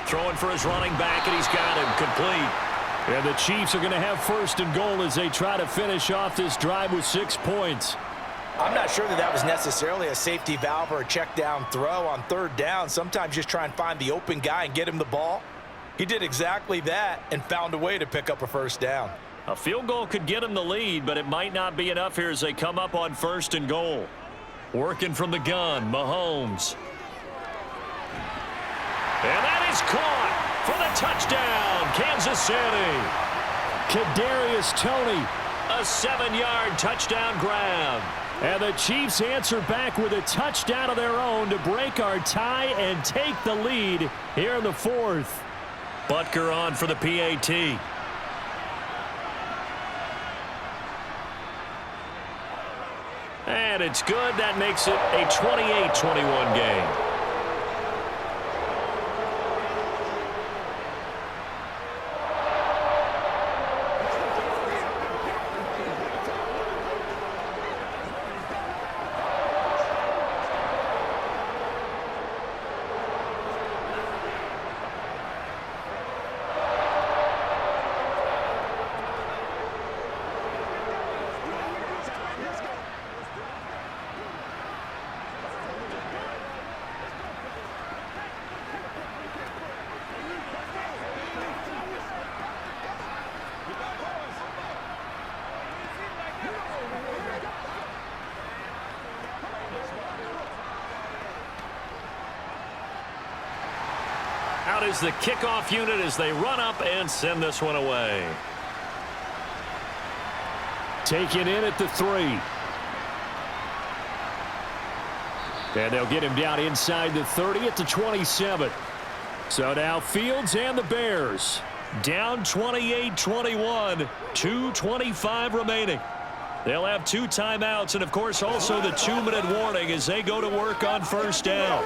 Throwing for his running back, and he's got him complete. And the Chiefs are going to have 1st and goal as they try to finish off this drive with 6 points. I'm not sure that was necessarily a safety valve or a check down throw on 3rd down. Sometimes just try and find the open guy and get him the ball. He did exactly that and found a way to pick up a first down. A field goal could get him the lead, but it might not be enough here as they come up on 1st and goal. Working from the gun, Mahomes. And that is caught for the touchdown, Kansas City. Kadarius Toney, a 7-yard touchdown grab. And the Chiefs answer back with a touchdown of their own to break our tie and take the lead here in the 4th. Butker on for the PAT. And it's good. That makes it a 28-21 game. Out is the kickoff unit as they run up and send this one away. Taken in at the 3. And they'll get him down inside the 30 at the 27. So now Fields and the Bears down 28-21, 2:25 remaining. They'll have 2 timeouts and, of course, also the 2-minute warning as they go to work on first down.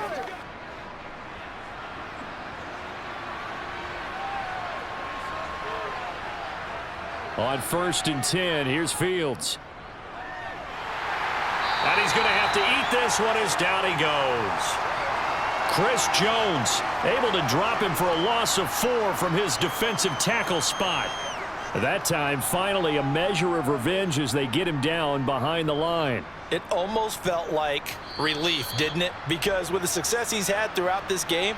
On 1st and 10, here's Fields. And he's going to have to eat this one as down he goes. Chris Jones able to drop him for a loss of 4 from his defensive tackle spot. That time, finally, a measure of revenge as they get him down behind the line. It almost felt like relief, didn't it? Because with the success he's had throughout this game,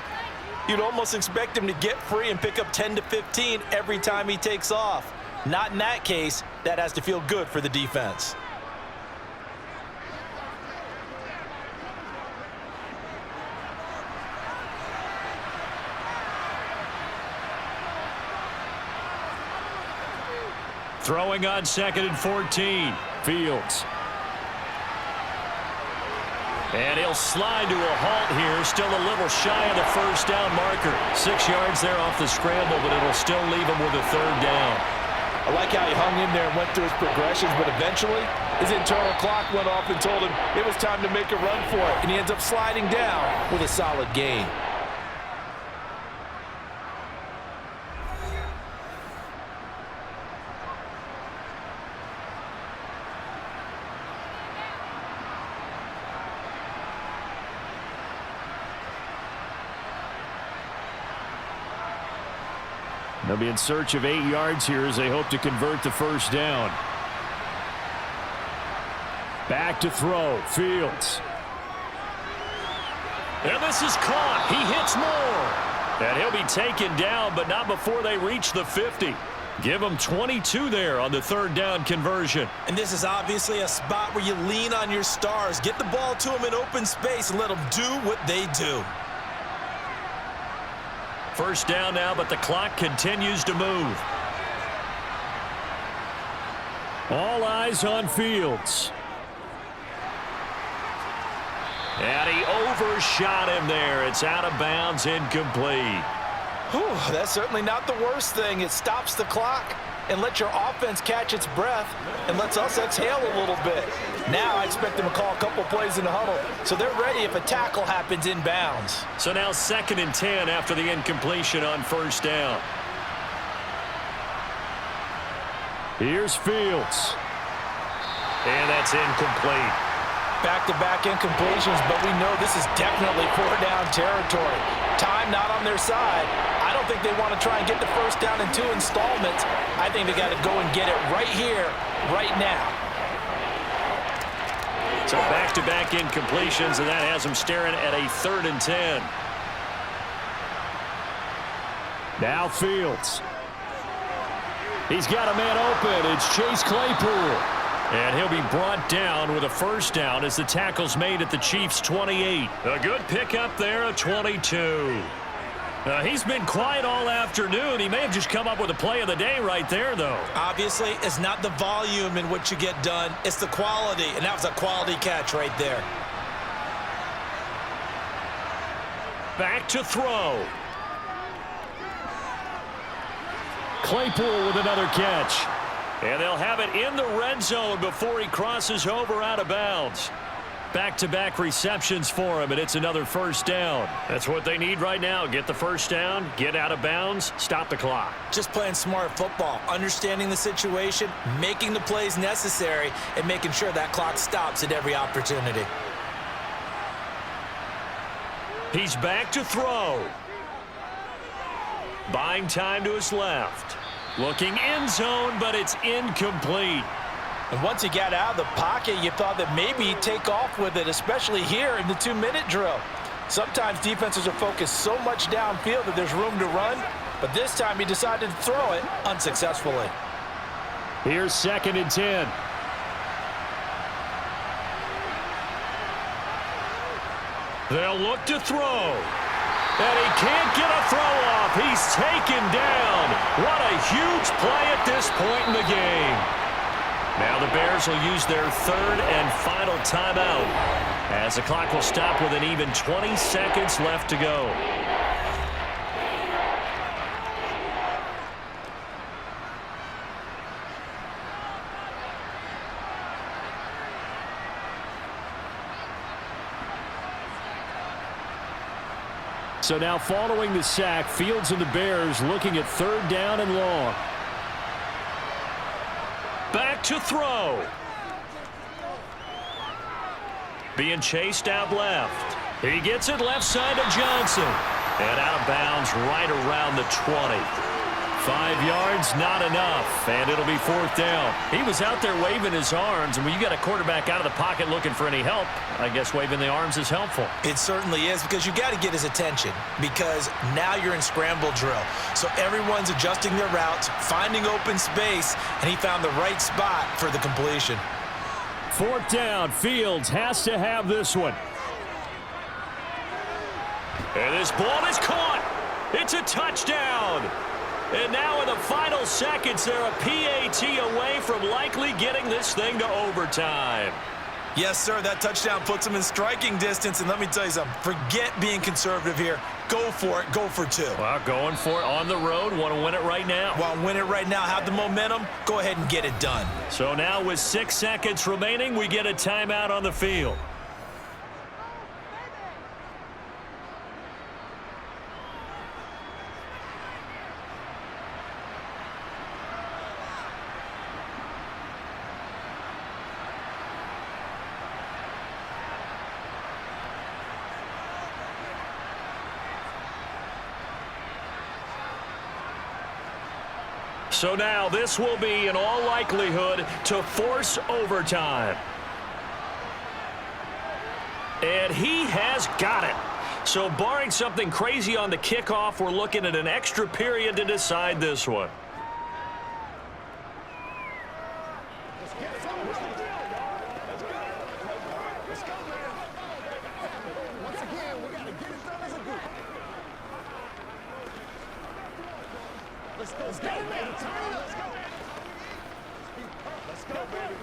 you'd almost expect him to get free and pick up 10 to 15 every time he takes off. Not in that case. That has to feel good for the defense. Throwing on 2nd and 14. Fields. And he'll slide to a halt here. Still a little shy of the first down marker. 6 yards there off the scramble, but it'll still leave him with a 3rd down. I like how he hung in there and went through his progressions, but eventually his internal clock went off and told him it was time to make a run for it, and he ends up sliding down with a solid gain. They'll be in search of 8 yards here as they hope to convert the first down. Back to throw. Fields. And this is caught. He hits more. And he'll be taken down, but not before they reach the 50. Give him 22 there on the 3rd down conversion. And this is obviously a spot where you lean on your stars. Get the ball to them in open space and let them do what they do. First down now, but the clock continues to move. All eyes on Fields. And he overshot him there. It's out of bounds, incomplete. Whew, that's certainly not the worst thing. It stops the clock and lets your offense catch its breath and lets us exhale a little bit. Now I expect them to call a couple plays in the huddle, so they're ready if a tackle happens in bounds. So now 2nd and 10 after the incompletion on first down. Here's Fields. And that's incomplete. Back-to-back incompletions, but we know this is definitely 4-down territory. Time not on their side. I don't think they want to try and get the first down in 2 installments. I think they got to go and get it right here, right now. So back-to-back incompletions, and that has them staring at a 3rd and 10. Now Fields. He's got a man open. It's Chase Claypool. And he'll be brought down with a first down as the tackle's made at the Chiefs' 28. A good pickup there at 22. He's been quiet all afternoon. He may have just come up with a play of the day right there, though. Obviously, it's not the volume in what you get done. It's the quality, and that was a quality catch right there. Back to throw. Claypool with another catch. And they'll have it in the red zone before he crosses over out of bounds. Back-to-back receptions for him, and it's another first down. That's what they need right now. Get the first down, get out of bounds, stop the clock. Just playing smart football, understanding the situation, making the plays necessary, and making sure that clock stops at every opportunity. He's back to throw. Buying time to his left. Looking end zone, but it's incomplete. And once he got out of the pocket, you thought that maybe he'd take off with it, especially here in the 2-minute drill. Sometimes defenses are focused so much downfield that there's room to run, but this time he decided to throw it unsuccessfully. Here's 2nd and 10. They'll look to throw. And he can't get a throw off. He's taken down. What a huge play at this point in the game. Now the Bears will use their 3rd and final timeout as the clock will stop with an even 20 seconds left to go. So now following the sack, Fields and the Bears looking at 3rd down and long. Back to throw. Being chased out left. He gets it left side to Johnson. And out of bounds right around the 20. 5 yards, not enough, and it'll be 4th down. He was out there waving his arms, and when you got a quarterback out of the pocket looking for any help, I guess waving the arms is helpful. It certainly is, because you got to get his attention, because now you're in scramble drill. So everyone's adjusting their routes, finding open space, and he found the right spot for the completion. 4th down, Fields has to have this one. And this ball is caught. It's a touchdown. And now in the final seconds, they're a PAT away from likely getting this thing to overtime. Yes, sir, that touchdown puts them in striking distance. And let me tell you something, forget being conservative here. Go for it, go for 2. Well, going for it on the road, want to win it right now. Want to win it right now, have the momentum, go ahead and get it done. So now with 6 seconds remaining, we get a timeout on the field. So now this will be, in all likelihood, to force overtime. And he has got it. So barring something crazy on the kickoff, we're looking at an extra period to decide this one. Let's go, baby. Let's go. Let's go, baby.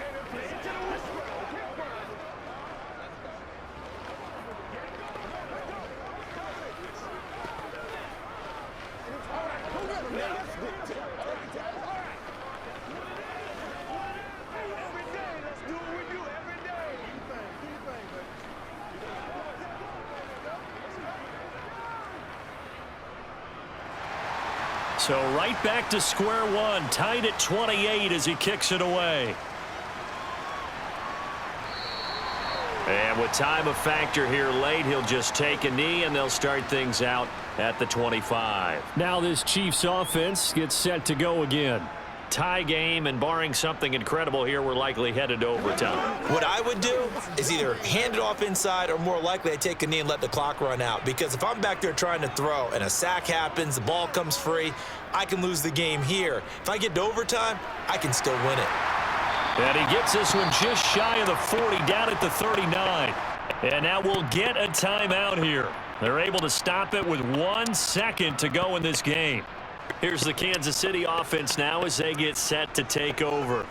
So right back to square one, tied at 28 as he kicks it away. And with time a factor here late, he'll just take a knee and they'll start things out at the 25. Now this Chiefs offense gets set to go again. Tie game, and barring something incredible here, we're likely headed to overtime. What I would do is either hand it off inside, or more likely I take a knee and let the clock run out. Because if I'm back there trying to throw and a sack happens, the ball comes free, I can lose the game here. If I get to overtime, I can still win it. And he gets this one just shy of the 40, down at the 39. And now we'll get a timeout here. They're able to stop it with 1 second to go in this game. Here's the Kansas City offense now as they get set to take over.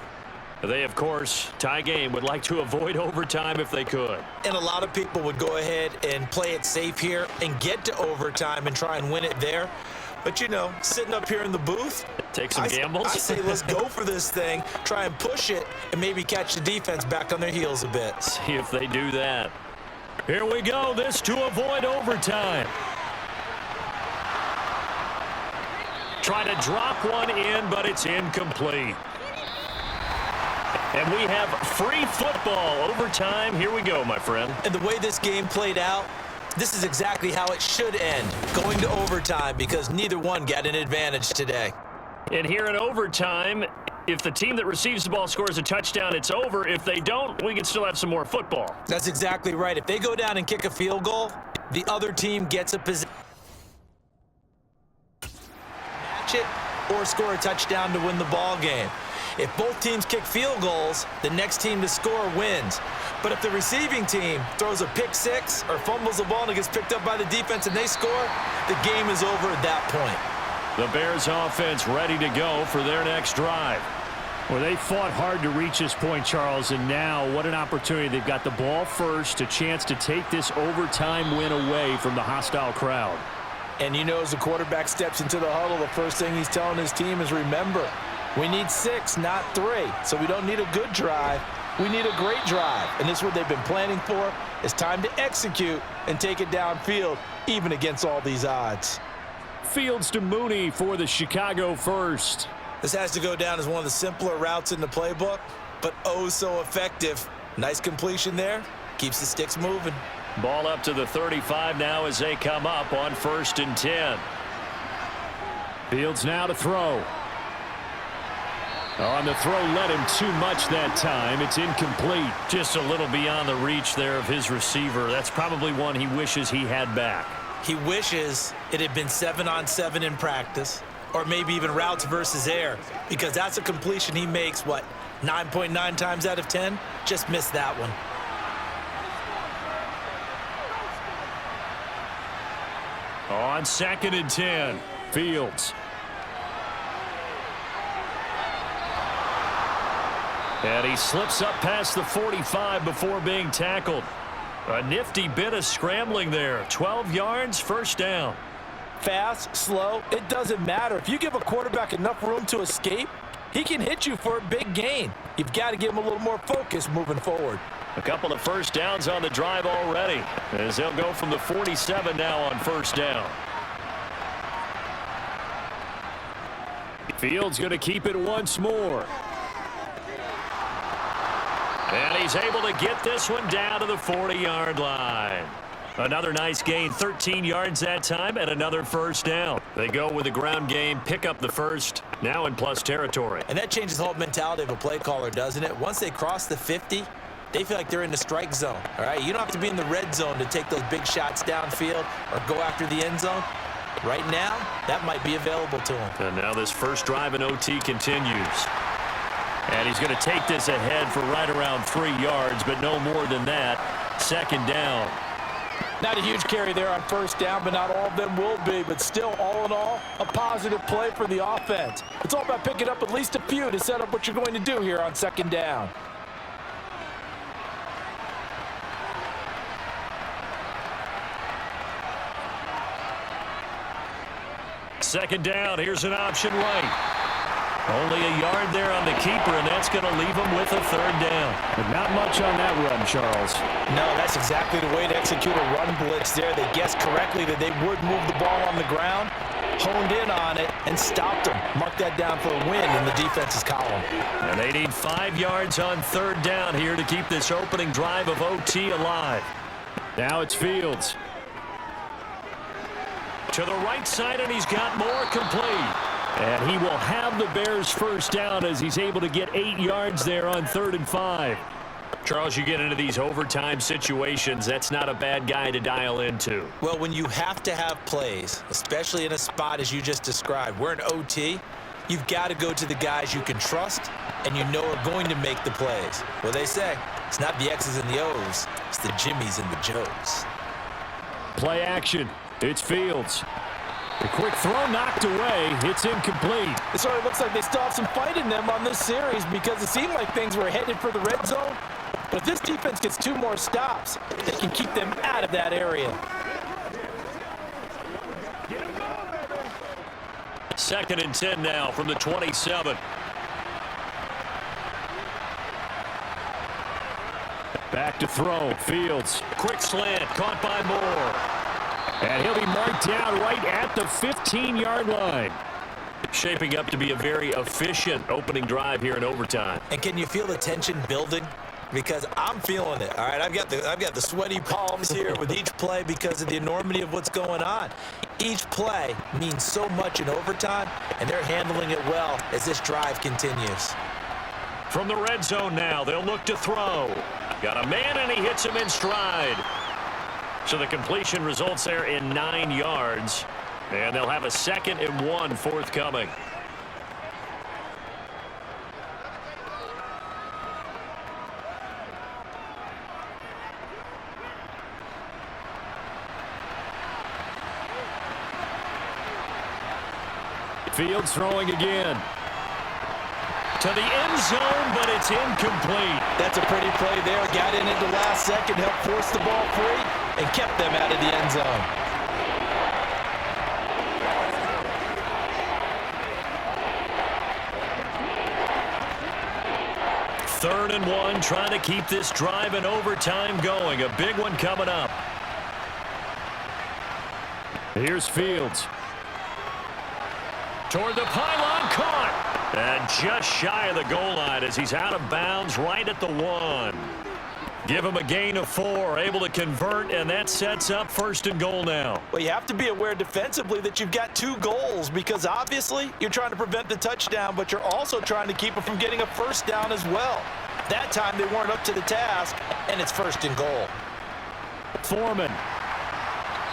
They, of course, tie game, would like to avoid overtime if they could. And a lot of people would go ahead and play it safe here and get to overtime and try and win it there. But, you know, sitting up here in the booth, take some gambles. I say let's go for this thing, try and push it, and maybe catch the defense back on their heels a bit. See if they do that. Here we go. This to avoid overtime. Try to drop one in, but it's incomplete. And we have free football. Overtime. Here we go, my friend. And the way this game played out, this is exactly how it should end, going to overtime, because neither one got an advantage today. And here in overtime, if the team that receives the ball scores a touchdown, it's over. If they don't, we can still have some more football. That's exactly right. If they go down and kick a field goal, the other team gets a position. Match it or score a touchdown to win the ball game. If both teams kick field goals, the next team to score wins. But if the receiving team throws a pick six or fumbles the ball and it gets picked up by the defense and they score, the game is over at that point. The Bears offense ready to go for their next drive. Well, they fought hard to reach this point, Charles, and now what an opportunity. They've got the ball first, a chance to take this overtime win away from the hostile crowd. And you know, as the quarterback steps into the huddle, the first thing he's telling his team is, remember, we need 6, not 3. So we don't need a good drive. We need a great drive, and this is what they've been planning for. It's time to execute and take it downfield, even against all these odds. Fields to Mooney for the Chicago first. This has to go down as one of the simpler routes in the playbook, but oh so effective. Nice completion there. Keeps the sticks moving. Ball up to the 35 now as they come up on 1st and 10. Fields now to throw. On the throw, led him too much that time. It's incomplete. Just a little beyond the reach there of his receiver. That's probably one he wishes he had back. He wishes it had been 7-on-7 in practice, or maybe even routes versus air, because that's a completion he makes, 9.9 times out of 10? Just missed that one. On 2nd and 10, Fields. And he slips up past the 45 before being tackled. A nifty bit of scrambling there. 12 yards, first down. Fast, slow, it doesn't matter. If you give a quarterback enough room to escape, he can hit you for a big gain. You've got to give him a little more focus moving forward. A couple of first downs on the drive already, as they'll go from the 47 now on first down. Fields going to keep it once more. And he's able to get this one down to the 40-yard line. Another nice gain, 13 yards that time, and another first down. They go with the ground game, pick up the first, now in plus territory. And that changes the whole mentality of a play caller, doesn't it? Once they cross the 50, they feel like they're in the strike zone, all right? You don't have to be in the red zone to take those big shots downfield or go after the end zone. Right now, that might be available to him. And now this first drive in OT continues. And he's going to take this ahead for right around 3 yards, but no more than that. 2nd down. Not a huge carry there on first down, but not all of them will be. But still, all in all, a positive play for the offense. It's all about picking up at least a few to set up what you're going to do here on 2nd down. Second down, here's an option right. Only a yard there on the keeper, and that's going to leave him with a 3rd down. But not much on that run, Charles. No, that's exactly the way to execute a run blitz there. They guessed correctly that they would move the ball on the ground, honed in on it, and stopped them. Mark that down for a win in the defense's column. And they need 5 yards on 3rd down here to keep this opening drive of OT alive. Now it's Fields. To the right side, and he's got more complete. And he will have the Bears first down as he's able to get 8 yards there on 3rd and 5. Charles, you get into these overtime situations, that's not a bad guy to dial into. Well, when you have to have plays, especially in a spot as you just described, we're in OT, you've got to go to the guys you can trust and you know are going to make the plays. Well, they say it's not the X's and the O's, it's the Jimmies and the Joes. Play action. It's Fields. The quick throw knocked away. It's incomplete. It sort of looks like they still have some fight in them on this series because it seemed like things were headed for the red zone. But if this defense gets 2 more stops, they can keep them out of that area. 2nd and 10 now from the 27. Back to throw. Fields. Quick slant. Caught by Moore. And he'll be marked down right at the 15-yard line. Shaping up to be a very efficient opening drive here in overtime. And can you feel the tension building? Because I'm feeling it. All right, I've got the sweaty palms here with each play because of the enormity of what's going on. Each play means so much in overtime, and they're handling it well as this drive continues. From the red zone now, they'll look to throw. Got a man, and he hits him in stride. So the completion results there in 9 yards. And they'll have a 2nd and 1 forthcoming. Fields throwing again. To the end zone, but it's incomplete. That's a pretty play there. Got in at the last second, helped force the ball free, and kept them out of the end zone. 3rd and 1, trying to keep this drive in overtime going. A big one coming up. Here's Fields. Toward the pylon, caught. And just shy of the goal line as he's out of bounds right at the 1. Give him a gain of 4, able to convert, and that sets up 1st and goal now. Well, you have to be aware defensively that you've got 2 goals because obviously you're trying to prevent the touchdown, but you're also trying to keep it from getting a 1st down as well. That time they weren't up to the task, and it's 1st and goal. Foreman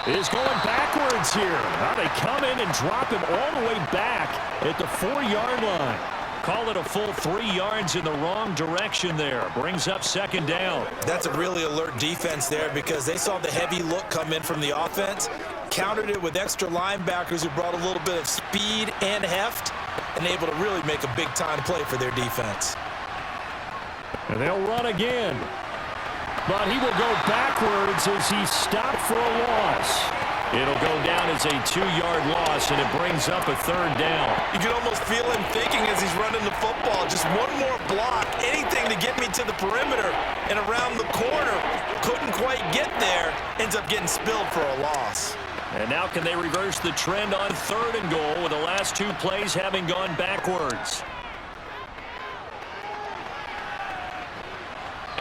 is going backwards here. Now they come in and drop him all the way back at the 4-yard line. Call it a full 3 yards in the wrong direction there. Brings up 2nd down. That's a really alert defense there because they saw the heavy look come in from the offense, countered it with extra linebackers who brought a little bit of speed and heft, and able to really make a big-time play for their defense. And they'll run again. But he will go backwards as he stopped for a loss. It'll go down as a 2-yard loss, and it brings up a 3rd down. You can almost feel him thinking as he's running the football. Just one more block, anything to get me to the perimeter and around the corner. Couldn't quite get there. Ends up getting spilled for a loss. And now can they reverse the trend on 3rd and goal with the last 2 plays having gone backwards?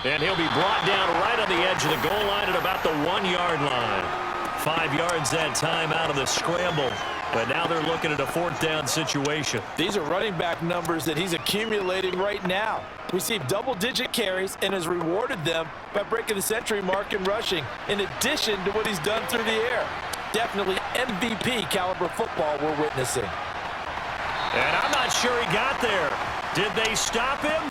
And he'll be brought down right on the edge of the goal line at about the 1-yard line. 5 yards that time out of the scramble. But now they're looking at a 4th down situation. These are running back numbers that he's accumulating right now. Received double-digit carries and has rewarded them by breaking the century mark in rushing, in addition to what he's done through the air. Definitely MVP caliber football we're witnessing. And I'm not sure he got there. Did they stop him?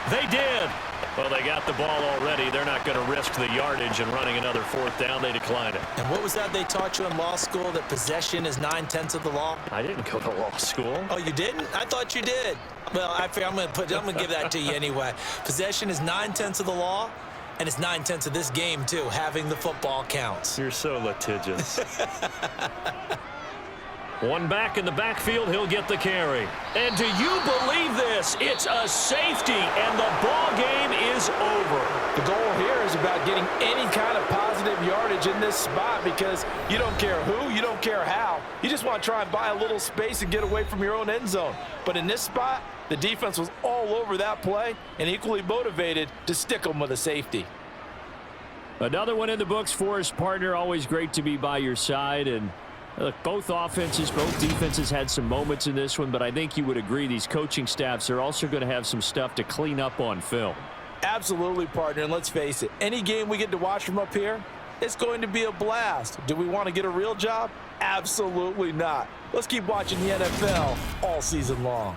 They did. Well, they got the ball already. They're not going to risk the yardage and running another 4th down. They declined it. And what was that they taught you in law school, that possession is 9/10 of the law? I didn't go to law school. Oh, you didn't? I thought you did. Well, I figure I'm going to give that to you anyway. Possession is 9/10 of the law, and it's 9/10 of this game, too. Having the football counts. You're so litigious. One back in the backfield, he'll get the carry. And do you believe this? It's a safety, and the ball game is over. The goal here is about getting any kind of positive yardage in this spot because you don't care who, you don't care how. You just want to try and buy a little space and get away from your own end zone. But in this spot, the defense was all over that play and equally motivated to stick them with a safety. Another one in the books for his partner. Always great to be by your side. And look, both offenses, both defenses had some moments in this one, but I think you would agree these coaching staffs are also going to have some stuff to clean up on film. Absolutely, partner, and let's face it, any game we get to watch from up here, it's going to be a blast. Do we want to get a real job? Absolutely not. Let's keep watching the NFL all season long.